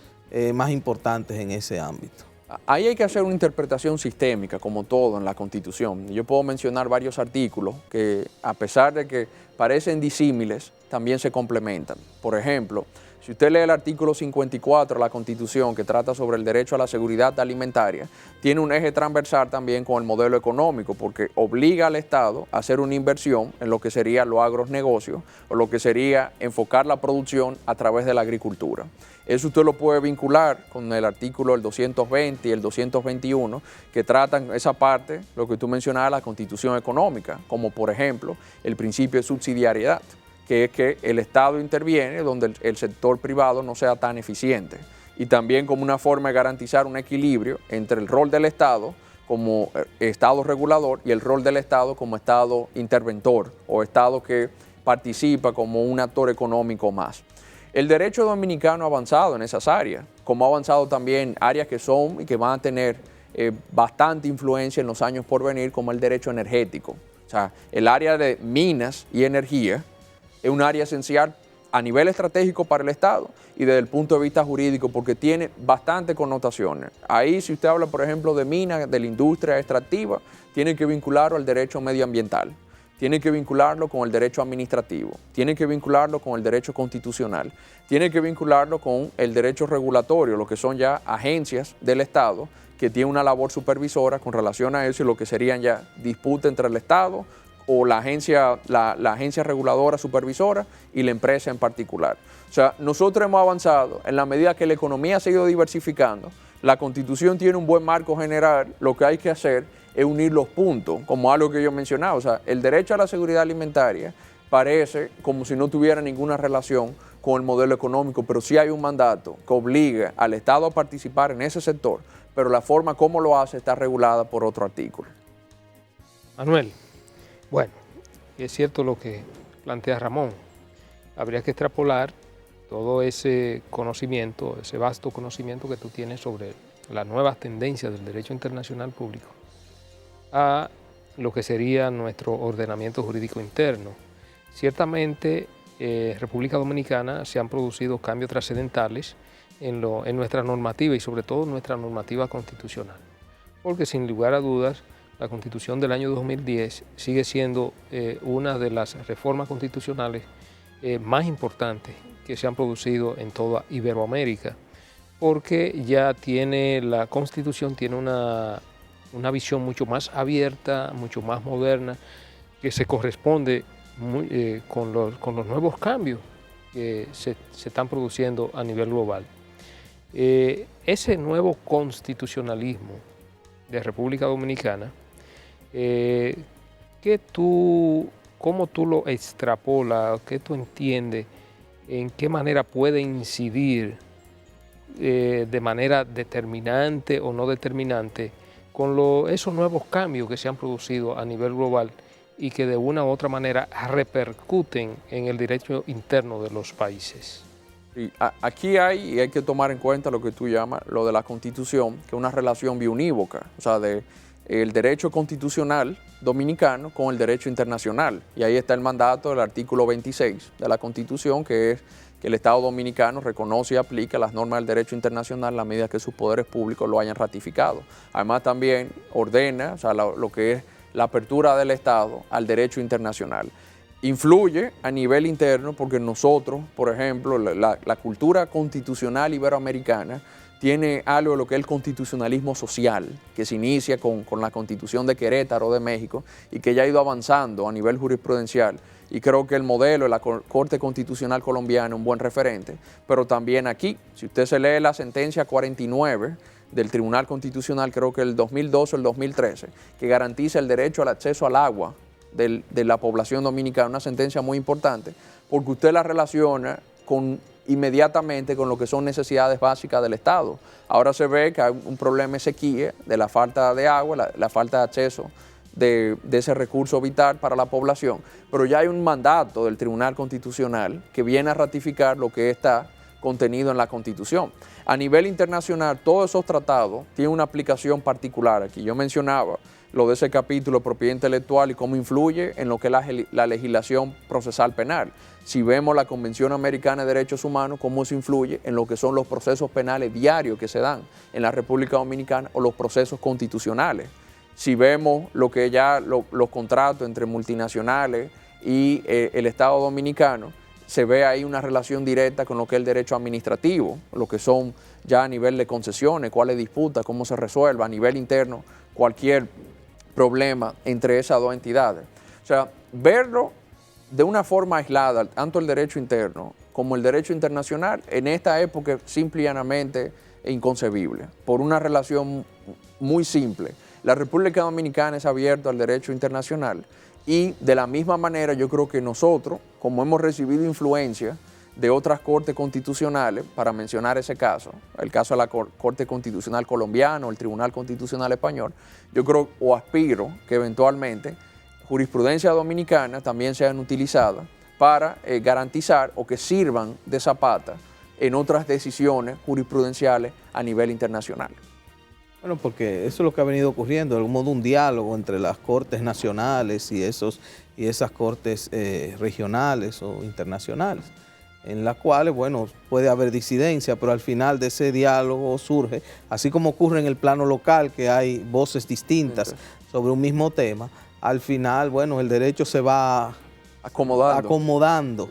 más importantes en ese ámbito? Ahí hay que hacer una interpretación sistémica, como todo en la Constitución. Yo puedo mencionar varios artículos que, a pesar de que parecen disímiles, también se complementan. Por ejemplo, si usted lee el artículo 54 de la Constitución, que trata sobre el derecho a la seguridad alimentaria, tiene un eje transversal también con el modelo económico, porque obliga al Estado a hacer una inversión en lo que sería los agronegocios o lo que sería enfocar la producción a través de la agricultura. Eso usted lo puede vincular con el artículo del 220 y el 221, que tratan esa parte, lo que tú mencionabas, la Constitución económica, como por ejemplo el principio de subsidiariedad, que es que el Estado interviene donde el sector privado no sea tan eficiente, y también como una forma de garantizar un equilibrio entre el rol del Estado como Estado regulador y el rol del Estado como Estado interventor o Estado que participa como un actor económico más. El derecho dominicano ha avanzado en esas áreas, como ha avanzado también áreas que son y que van a tener bastante influencia en los años por venir, como el derecho energético. O sea, el área de minas y energía es un área esencial a nivel estratégico para el Estado y desde el punto de vista jurídico, porque tiene bastantes connotaciones. Ahí, si usted habla, por ejemplo, de minas, de la industria extractiva, tiene que vincularlo al derecho medioambiental, tiene que vincularlo con el derecho administrativo, tiene que vincularlo con el derecho constitucional, tiene que vincularlo con el derecho regulatorio, lo que son ya agencias del Estado que tienen una labor supervisora con relación a eso y lo que serían ya disputas entre el Estado o la agencia reguladora supervisora y la empresa en particular. O sea, nosotros hemos avanzado en la medida que la economía se ha ido diversificando, la Constitución tiene un buen marco general, lo que hay que hacer es unir los puntos, como algo que yo mencionaba. O sea, el derecho a la seguridad alimentaria parece como si no tuviera ninguna relación con el modelo económico, pero sí hay un mandato que obliga al Estado a participar en ese sector, pero la forma como lo hace está regulada por otro artículo. Manuel, bueno, es cierto lo que plantea Ramón. Habría que extrapolar todo ese conocimiento, ese vasto conocimiento que tú tienes sobre las nuevas tendencias del derecho internacional público a lo que sería nuestro ordenamiento jurídico interno. Ciertamente, en República Dominicana se han producido cambios trascendentales en nuestra normativa y sobre todo en nuestra normativa constitucional, porque sin lugar a dudas la Constitución del año 2010 sigue siendo una de las reformas constitucionales más importantes que se han producido en toda Iberoamérica, porque ya la Constitución tiene una visión mucho más abierta, mucho más moderna, que se corresponde con los nuevos cambios que se están produciendo a nivel global. Ese nuevo constitucionalismo de República Dominicana, ¿cómo tú lo extrapolas? ¿Qué tú entiendes? ¿En qué manera puede incidir de manera determinante o no determinante con esos nuevos cambios que se han producido a nivel global y que de una u otra manera repercuten en el derecho interno de los países? Sí, aquí hay que tomar en cuenta lo que tú llamas, lo de la Constitución, que es una relación biunívoca, o sea, de el derecho constitucional dominicano con el derecho internacional. Y ahí está el mandato del artículo 26 de la Constitución, que es que el Estado dominicano reconoce y aplica las normas del derecho internacional a la medida que sus poderes públicos lo hayan ratificado. Además también ordena, o sea, lo que es la apertura del Estado al derecho internacional. Influye a nivel interno porque nosotros, por ejemplo, la cultura constitucional iberoamericana tiene algo de lo que es el constitucionalismo social, que se inicia con la Constitución de Querétaro de México y que ya ha ido avanzando a nivel jurisprudencial. Y creo que el modelo de la Corte Constitucional Colombiana es un buen referente, pero también aquí, si usted se lee la sentencia 49 del Tribunal Constitucional, creo que el 2012 o el 2013, que garantiza el derecho al acceso al agua de la población dominicana, una sentencia muy importante, porque usted la relaciona inmediatamente con lo que son necesidades básicas del Estado. Ahora se ve que hay un problema de sequía, de la falta de agua, la falta de acceso de ese recurso vital para la población, pero ya hay un mandato del Tribunal Constitucional que viene a ratificar lo que está contenido en la Constitución. A nivel internacional, todos esos tratados tienen una aplicación particular. Aquí yo mencionaba lo de ese capítulo de propiedad intelectual y cómo influye en lo que es la legislación procesal penal. Si vemos la Convención Americana de Derechos Humanos, cómo eso influye en lo que son los procesos penales diarios que se dan en la República Dominicana o los procesos constitucionales. Si vemos lo que ya los contratos entre multinacionales y el Estado dominicano, se ve ahí una relación directa con lo que es el derecho administrativo, lo que son ya a nivel de concesiones, cuáles disputas, cómo se resuelva a nivel interno cualquier problema entre esas dos entidades. O sea, verlo de una forma aislada, tanto el derecho interno como el derecho internacional, en esta época simple y llanamente inconcebible, por una relación muy simple. La República Dominicana es abierta al derecho internacional y de la misma manera yo creo que nosotros, como hemos recibido influencia de otras cortes constitucionales, para mencionar ese caso, el caso de la Corte Constitucional Colombiana o el Tribunal Constitucional Español, yo creo o aspiro que eventualmente jurisprudencia dominicana también sean utilizadas para garantizar o que sirvan de zapata en otras decisiones jurisprudenciales a nivel internacional. Bueno, porque eso es lo que ha venido ocurriendo, de algún modo un diálogo entre las cortes nacionales y esas cortes regionales o internacionales, en las cuales, bueno, puede haber disidencia, pero al final de ese diálogo surge, así como ocurre en el plano local, que hay voces distintas sobre un mismo tema, al final, bueno, el derecho se va acomodando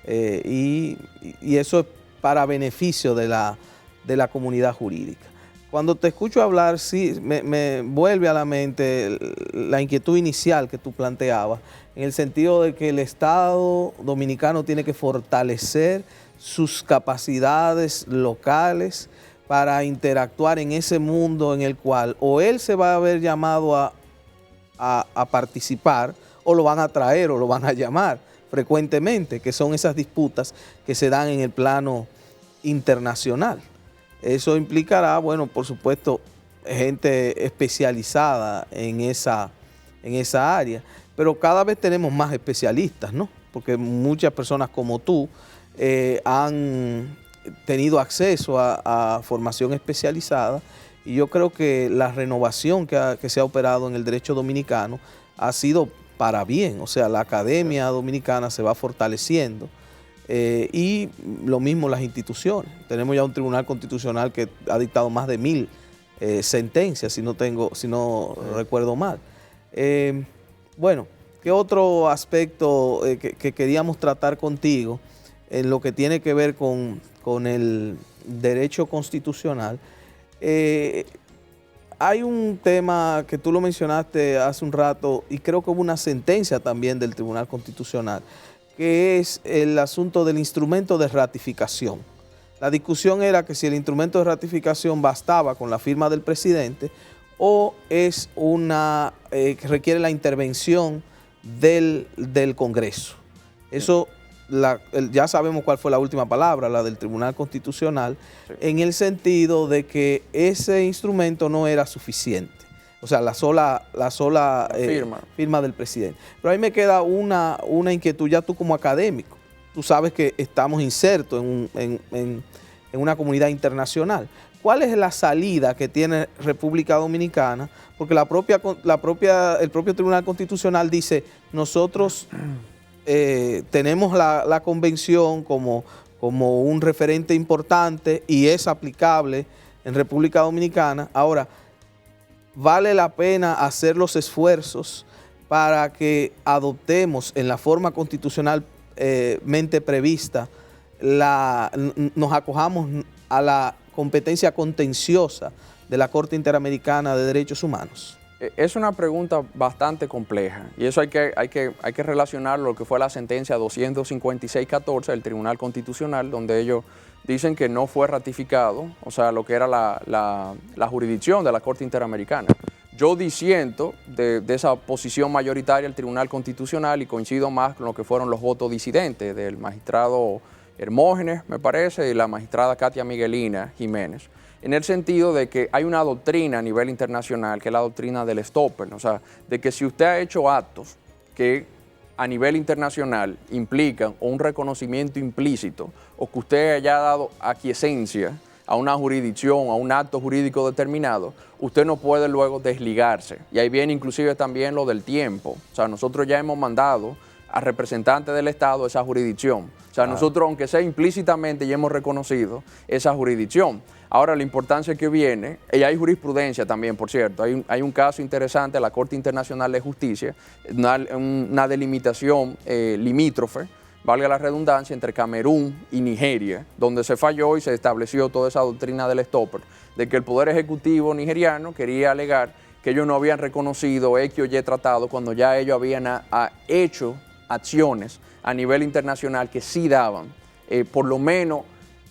y eso es para beneficio de la comunidad jurídica. Cuando te escucho hablar, sí, me vuelve a la mente la inquietud inicial que tú planteabas, en el sentido de que el Estado dominicano tiene que fortalecer sus capacidades locales para interactuar en ese mundo en el cual o él se va a ver llamado a participar, o lo van a traer o lo van a llamar frecuentemente, que son esas disputas que se dan en el plano internacional. Eso implicará, bueno, por supuesto, gente especializada en esa área, pero cada vez tenemos más especialistas, ¿no? Porque muchas personas como tú han tenido acceso a formación especializada y yo creo que la renovación que se ha operado en el derecho dominicano ha sido para bien, o sea, la academia dominicana se va fortaleciendo. Y lo mismo las instituciones. Tenemos ya un tribunal constitucional que ha dictado más de 1000 sentencias, si no recuerdo mal. Bueno, ¿qué otro aspecto que queríamos tratar contigo en lo que tiene que ver con el derecho constitucional? Hay un tema que tú lo mencionaste hace un rato y creo que hubo una sentencia también del Tribunal Constitucional, que es el asunto del instrumento de ratificación. La discusión era que si el instrumento de ratificación bastaba con la firma del presidente o es que requiere la intervención del Congreso. Eso, ya sabemos cuál fue la última palabra, la del Tribunal Constitucional, en el sentido de que ese instrumento no era suficiente. O sea, la sola firma del presidente. Pero ahí me queda una inquietud, ya tú como académico. tú sabes que estamos insertos en una comunidad internacional. ¿Cuál es la salida que tiene República Dominicana? Porque el propio Tribunal Constitucional dice, nosotros tenemos la convención como un referente importante y es aplicable en República Dominicana. Ahora, vale la pena hacer los esfuerzos para que adoptemos en la forma constitucionalmente prevista, nos acojamos a la competencia contenciosa de la Corte Interamericana de Derechos Humanos. Es una pregunta bastante compleja y eso hay que relacionarlo lo que fue la sentencia 256-14 del Tribunal Constitucional, donde ellos dicen que no fue ratificado, o sea, lo que era la jurisdicción de la Corte Interamericana. Yo disiento de esa posición mayoritaria del Tribunal Constitucional y coincido más con lo que fueron los votos disidentes del magistrado Hermógenes, me parece, y la magistrada Katia Miguelina Jiménez, en el sentido de que hay una doctrina a nivel internacional, que es la doctrina del estoppel, o sea, de que si usted ha hecho actos que a nivel internacional implican un reconocimiento implícito o que usted haya dado aquiescencia a una jurisdicción, a un acto jurídico determinado, usted no puede luego desligarse. Y ahí viene inclusive también lo del tiempo. O sea, nosotros ya hemos mandado a representantes del Estado a esa jurisdicción. O sea, nosotros, aunque sea implícitamente, ya hemos reconocido esa jurisdicción. Ahora, la importancia que viene, y hay jurisprudencia también, por cierto, hay un caso interesante, la Corte Internacional de Justicia, una delimitación limítrofe, valga la redundancia, entre Camerún y Nigeria, donde se falló y se estableció toda esa doctrina del estoppel, de que el Poder Ejecutivo nigeriano quería alegar que ellos no habían reconocido X o Y tratado cuando ya ellos habían hecho acciones a nivel internacional que sí daban, por lo menos,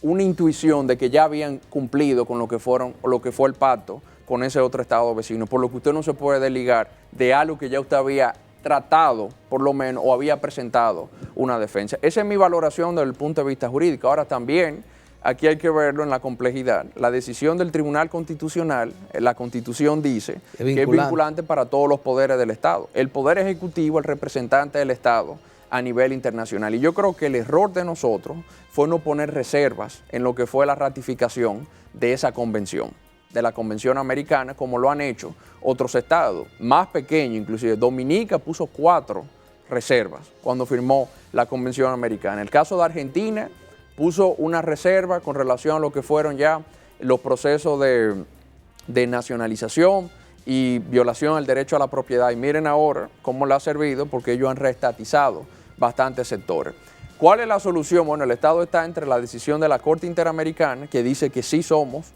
una intuición de que ya habían cumplido con lo que fue el pacto con ese otro Estado vecino, por lo que usted no se puede desligar de algo que ya usted había tratado, por lo menos, o había presentado una defensa. Esa es mi valoración desde el punto de vista jurídico. Ahora también, aquí hay que verlo en la complejidad. La decisión del Tribunal Constitucional, la Constitución dice que es vinculante para todos los poderes del Estado. El Poder Ejecutivo, el representante del Estado a nivel internacional. Y yo creo que el error de nosotros fue no poner reservas en lo que fue la ratificación de esa convención, de la Convención Americana, como lo han hecho otros estados, más pequeños inclusive. Dominica puso 4 reservas cuando firmó la Convención Americana. El caso de Argentina puso una reserva con relación a lo que fueron ya los procesos de nacionalización y violación del derecho a la propiedad. Y miren ahora cómo le ha servido, porque ellos han reestatizado bastantes sectores. ¿Cuál es la solución? Bueno, el Estado está entre la decisión de la Corte Interamericana, que dice que sí somos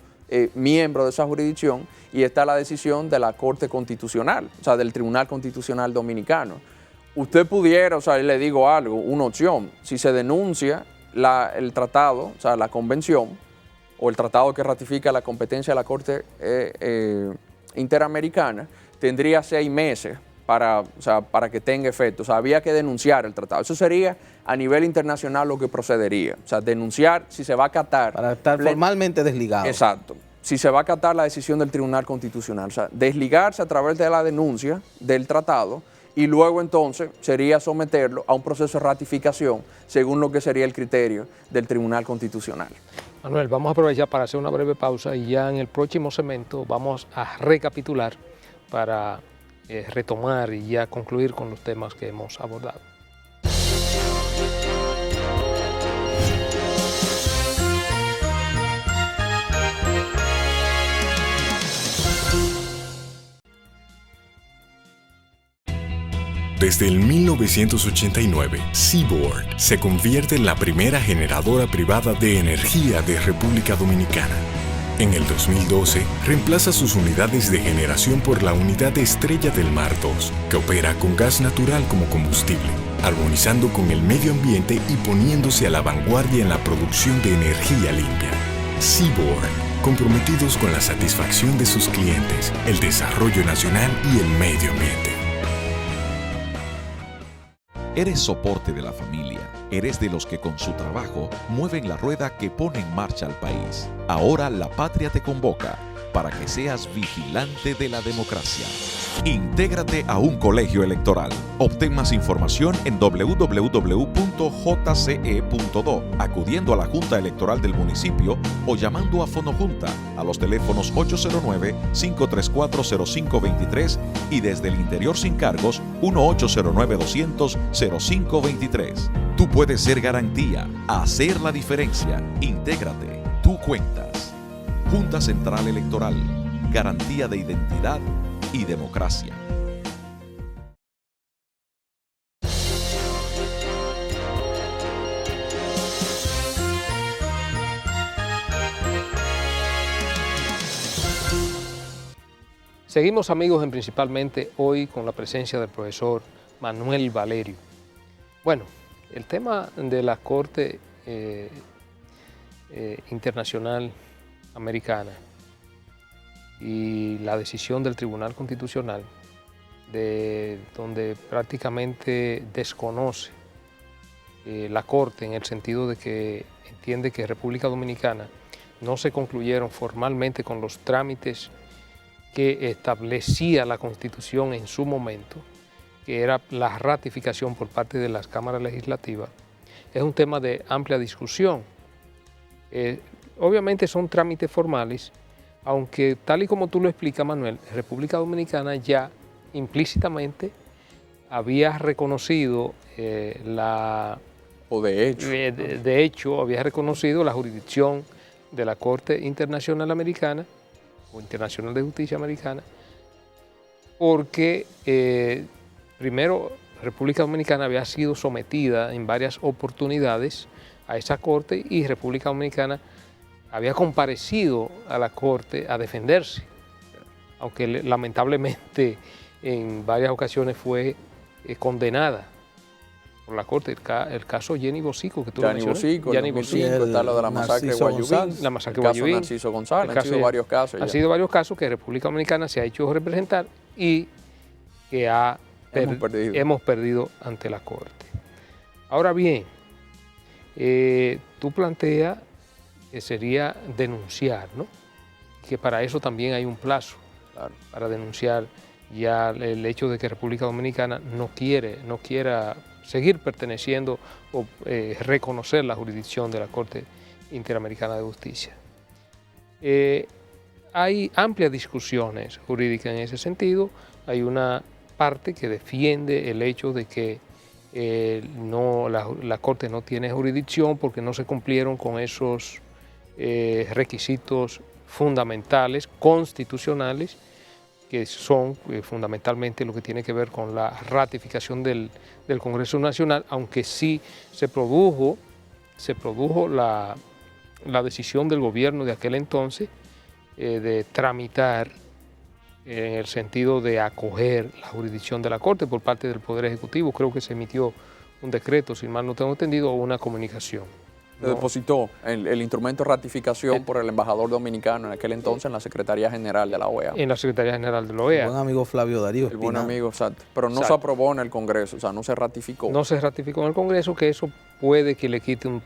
miembros de esa jurisdicción, y está la decisión de la Corte Constitucional, o sea, del Tribunal Constitucional Dominicano. Usted pudiera, o sea, le digo algo, una opción, si se denuncia el tratado, o sea, la convención, o el tratado que ratifica la competencia de la Corte Interamericana, tendría 6 meses para que tenga efecto. O sea, había que denunciar el tratado. Eso sería a nivel internacional lo que procedería. O sea, denunciar si se va a acatar. Para estar formalmente desligado. Exacto. Si se va a acatar la decisión del Tribunal Constitucional. O sea, desligarse a través de la denuncia del tratado y luego entonces sería someterlo a un proceso de ratificación según lo que sería el criterio del Tribunal Constitucional. Manuel, vamos a aprovechar para hacer una breve pausa y ya en el próximo segmento vamos a recapitular para retomar y ya concluir con los temas que hemos abordado. Desde el 1989, Seaboard se convierte en la primera generadora privada de energía de República Dominicana. En el 2012, reemplaza sus unidades de generación por la unidad Estrella del Mar 2, que opera con gas natural como combustible, armonizando con el medio ambiente y poniéndose a la vanguardia en la producción de energía limpia. Seaboard, comprometidos con la satisfacción de sus clientes, el desarrollo nacional y el medio ambiente. Eres soporte de la familia. Eres de los que con su trabajo mueven la rueda que pone en marcha al país. Ahora la patria te convoca para que seas vigilante de la democracia. Intégrate a un colegio electoral. Obtén más información en www.jce.do, acudiendo a la Junta Electoral del municipio o llamando a Fonojunta a los teléfonos 809-534-0523 y desde el interior sin cargos 1-809-200-0523. Tú puedes ser garantía, hacer la diferencia. Intégrate. Tú cuentas. Junta Central Electoral. Garantía de identidad y democracia. Seguimos, amigos, principalmente hoy con la presencia del profesor Manuel Valerio. Bueno, el tema de la Corte Internacional Americana y la decisión del Tribunal Constitucional, donde prácticamente desconoce la Corte en el sentido de que entiende que República Dominicana no se concluyeron formalmente con los trámites que establecía la Constitución en su momento, que era la ratificación por parte de las cámaras legislativas, es un tema de amplia discusión. Obviamente son trámites formales, aunque tal y como tú lo explicas, Manuel, República Dominicana ya implícitamente había reconocido de hecho había reconocido la jurisdicción de la Corte Internacional Americana o Internacional de Justicia Americana, porque primero República Dominicana había sido sometida en varias oportunidades a esa Corte y República Dominicana había comparecido a la Corte a defenderse, aunque lamentablemente en varias ocasiones fue condenada por la Corte. El caso Jenny Bosico, que tú mencionaste. Jenny Bosico, está lo de la masacre de Guayubín, la masacre el de caso Guayubín, Narciso González, han sido varios casos. Han sido varios casos que República Dominicana se ha hecho representar y que hemos perdido ante la Corte. Ahora bien, tú planteas que sería denunciar, ¿no? Que para eso también hay un plazo, claro, para denunciar ya el hecho de que República Dominicana no quiera seguir perteneciendo o reconocer la jurisdicción de la Corte Interamericana de Justicia. Hay amplias discusiones jurídicas en ese sentido. Hay una parte que defiende el hecho de que la Corte no tiene jurisdicción porque no se cumplieron con esos requisitos fundamentales, constitucionales, que son fundamentalmente lo que tiene que ver con la ratificación del Congreso Nacional, aunque sí se produjo la decisión del gobierno de aquel entonces de tramitar en el sentido de acoger la jurisdicción de la Corte por parte del Poder Ejecutivo. Creo que se emitió un decreto, si mal no tengo entendido, o una comunicación. Se depositó el instrumento de ratificación por el embajador dominicano en aquel entonces en la Secretaría General de la OEA. En la Secretaría General de la OEA. El buen amigo Flavio Darío El buen Espinal. amigo, exacto. Pero no se aprobó en el Congreso, o sea, no se ratificó. No se ratificó en el Congreso, que eso puede que le quite un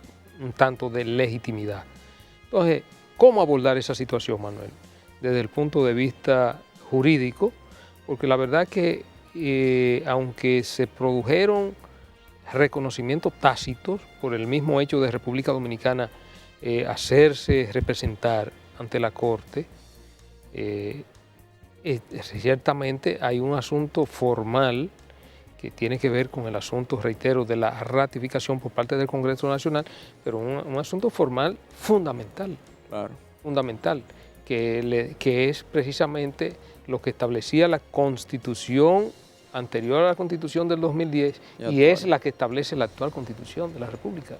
tanto de legitimidad. Entonces, ¿cómo abordar esa situación, Manuel? Desde el punto de vista jurídico, porque la verdad que aunque se produjeron reconocimientos tácitos por el mismo hecho de República Dominicana hacerse representar ante la Corte, ciertamente hay un asunto formal que tiene que ver con el asunto, reitero, de la ratificación por parte del Congreso Nacional, pero un asunto formal fundamental, claro, fundamental, que es precisamente lo que establecía la Constitución anterior a la Constitución del 2010 y es la que establece la actual Constitución de la República,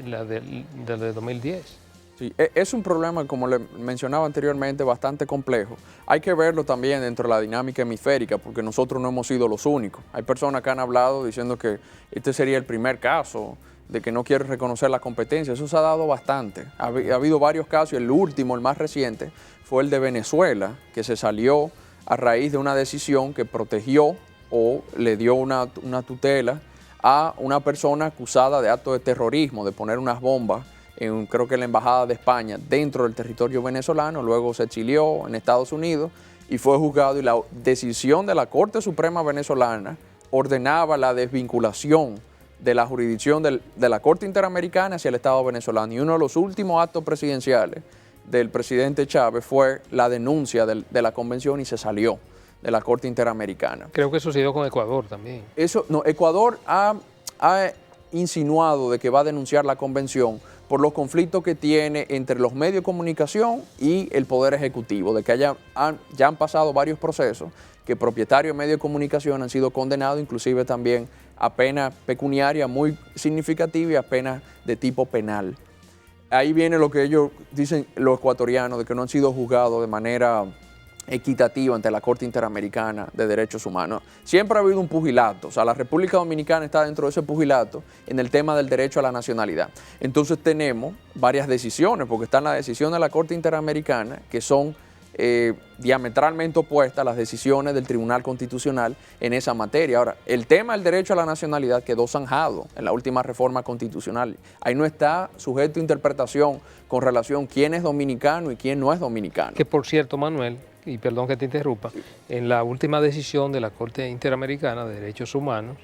la del 2010. Sí, es un problema, como le mencionaba anteriormente, bastante complejo. Hay que verlo también dentro de la dinámica hemisférica, porque nosotros no hemos sido los únicos. Hay personas que han hablado diciendo que este sería el primer caso de que no quiere reconocer la competencia. Eso se ha dado bastante. Ha habido varios casos y el último, el más reciente, fue el de Venezuela, que se salió a raíz de una decisión que protegió o le dio una tutela a una persona acusada de acto de terrorismo, de poner unas bombas creo que en la Embajada de España dentro del territorio venezolano. Luego se exilió en Estados Unidos y fue juzgado, y la decisión de la Corte Suprema venezolana ordenaba la desvinculación de la jurisdicción de la Corte Interamericana hacia el Estado venezolano. Y uno de los últimos actos presidenciales del presidente Chávez fue la denuncia de la convención, y se salió de la Corte Interamericana. Creo que eso sucedió con Ecuador también. Ecuador ha insinuado de que va a denunciar la convención por los conflictos que tiene entre los medios de comunicación y el Poder Ejecutivo, de que ya han pasado varios procesos, que propietarios de medios de comunicación han sido condenados, inclusive también a pena pecuniaria muy significativa y a pena de tipo penal. Ahí viene lo que ellos dicen, los ecuatorianos, de que no han sido juzgados de manera equitativa ante la Corte Interamericana de Derechos Humanos. Siempre ha habido un pugilato, o sea, la República Dominicana está dentro de ese pugilato en el tema del derecho a la nacionalidad. Entonces tenemos varias decisiones, porque están las decisiones de la Corte Interamericana, que son diametralmente opuestas a las decisiones del Tribunal Constitucional en esa materia. Ahora, el tema del derecho a la nacionalidad quedó zanjado en la última reforma constitucional. Ahí no está sujeto a interpretación con relación a quién es dominicano y quién no es dominicano. Que por cierto, Manuel, y perdón que te interrumpa, en la última decisión de la Corte Interamericana de Derechos Humanos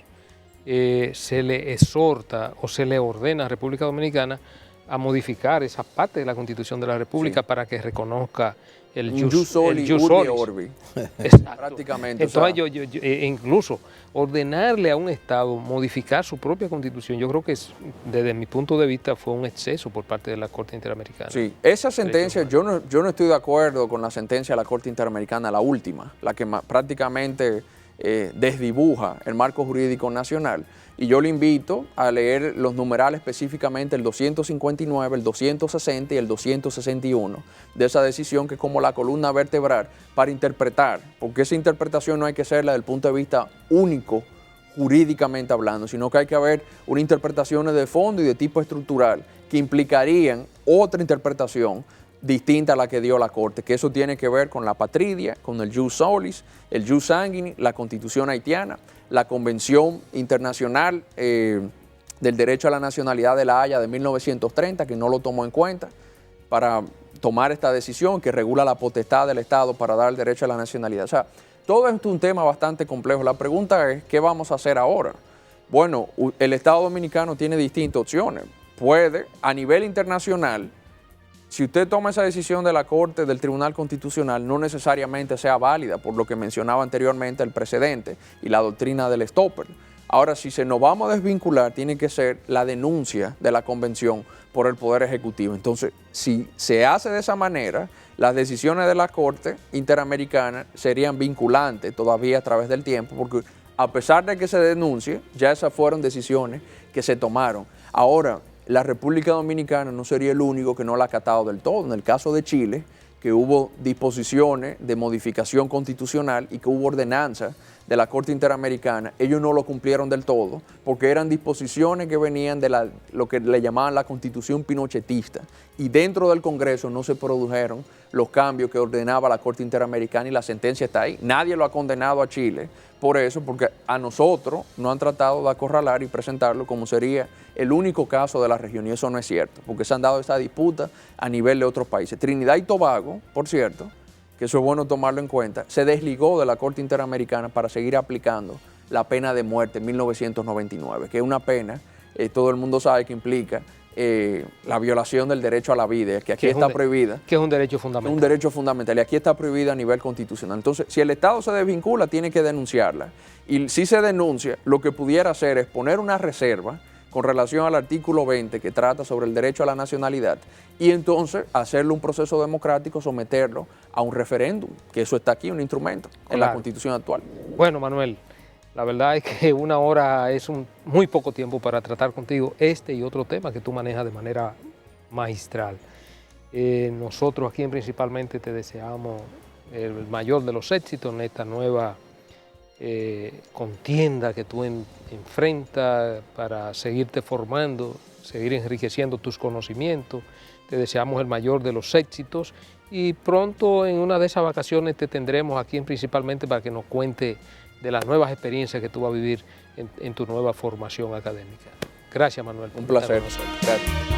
se le exhorta o se le ordena a República Dominicana a modificar esa parte de la Constitución de la República para que reconozca el jus soli orbi. Prácticamente. Entonces, incluso ordenarle a un Estado modificar su propia Constitución, yo creo que desde mi punto de vista fue un exceso por parte de la Corte Interamericana. Sí, esa sentencia, yo no estoy de acuerdo con la sentencia de la Corte Interamericana, la última, la que prácticamente desdibuja el marco jurídico nacional. Y yo le invito a leer los numerales, específicamente el 259, el 260 y el 261 de esa decisión, que es como la columna vertebral para interpretar, porque esa interpretación no hay que hacerla desde el punto de vista único jurídicamente hablando, sino que hay que haber una interpretación de fondo y de tipo estructural que implicarían otra interpretación distinta a la que dio la Corte, que eso tiene que ver con la patridia, con el jus solis, el jus sanguinis, la Constitución haitiana, la Convención Internacional del Derecho a la Nacionalidad de La Haya de 1930, que no lo tomó en cuenta para tomar esta decisión que regula la potestad del Estado para dar el derecho a la nacionalidad. O sea, todo esto es un tema bastante complejo. La pregunta es, ¿qué vamos a hacer ahora? Bueno, el Estado Dominicano tiene distintas opciones. Puede, a nivel internacional, si usted toma esa decisión de la Corte, del Tribunal Constitucional, no necesariamente sea válida, por lo que mencionaba anteriormente el precedente y la doctrina del stopper. Ahora, si nos vamos a desvincular, tiene que ser la denuncia de la Convención por el Poder Ejecutivo. Entonces, si se hace de esa manera, las decisiones de la Corte Interamericana serían vinculantes todavía a través del tiempo, porque a pesar de que se denuncie, ya esas fueron decisiones que se tomaron. Ahora, la República Dominicana no sería el único que no la ha acatado del todo. En el caso de Chile, que hubo disposiciones de modificación constitucional y que hubo ordenanzas de la Corte Interamericana, ellos no lo cumplieron del todo, porque eran disposiciones que venían de lo que le llamaban la Constitución pinochetista, y dentro del Congreso no se produjeron los cambios que ordenaba la Corte Interamericana, y la sentencia está ahí. Nadie lo ha condenado a Chile por eso, porque a nosotros nos han tratado de acorralar y presentarlo como sería el único caso de la región, y eso no es cierto, porque se han dado esta disputa a nivel de otros países. Trinidad y Tobago, por cierto, que eso es bueno tomarlo en cuenta, se desligó de la Corte Interamericana para seguir aplicando la pena de muerte en 1999, que es una pena, todo el mundo sabe que implica la violación del derecho a la vida, que aquí está prohibida. Que es un derecho fundamental. Un derecho fundamental, y aquí está prohibida a nivel constitucional. Entonces, si el Estado se desvincula, tiene que denunciarla. Y si se denuncia, lo que pudiera hacer es poner una reserva con relación al artículo 20 que trata sobre el derecho a la nacionalidad, y entonces hacerle un proceso democrático, someterlo a un referéndum, que eso está aquí, un instrumento en la Constitución actual. Bueno, Manuel, la verdad es que una hora es muy poco tiempo para tratar contigo este y otro tema que tú manejas de manera magistral. Nosotros aquí Principalmente te deseamos el mayor de los éxitos en esta nueva contienda que tú enfrentas para seguirte formando, seguir enriqueciendo tus conocimientos. Te deseamos el mayor de los éxitos y pronto en una de esas vacaciones te tendremos aquí Principalmente para que nos cuente de las nuevas experiencias que tú vas a vivir en tu nueva formación académica. Gracias, Manuel. Un placer. Gracias.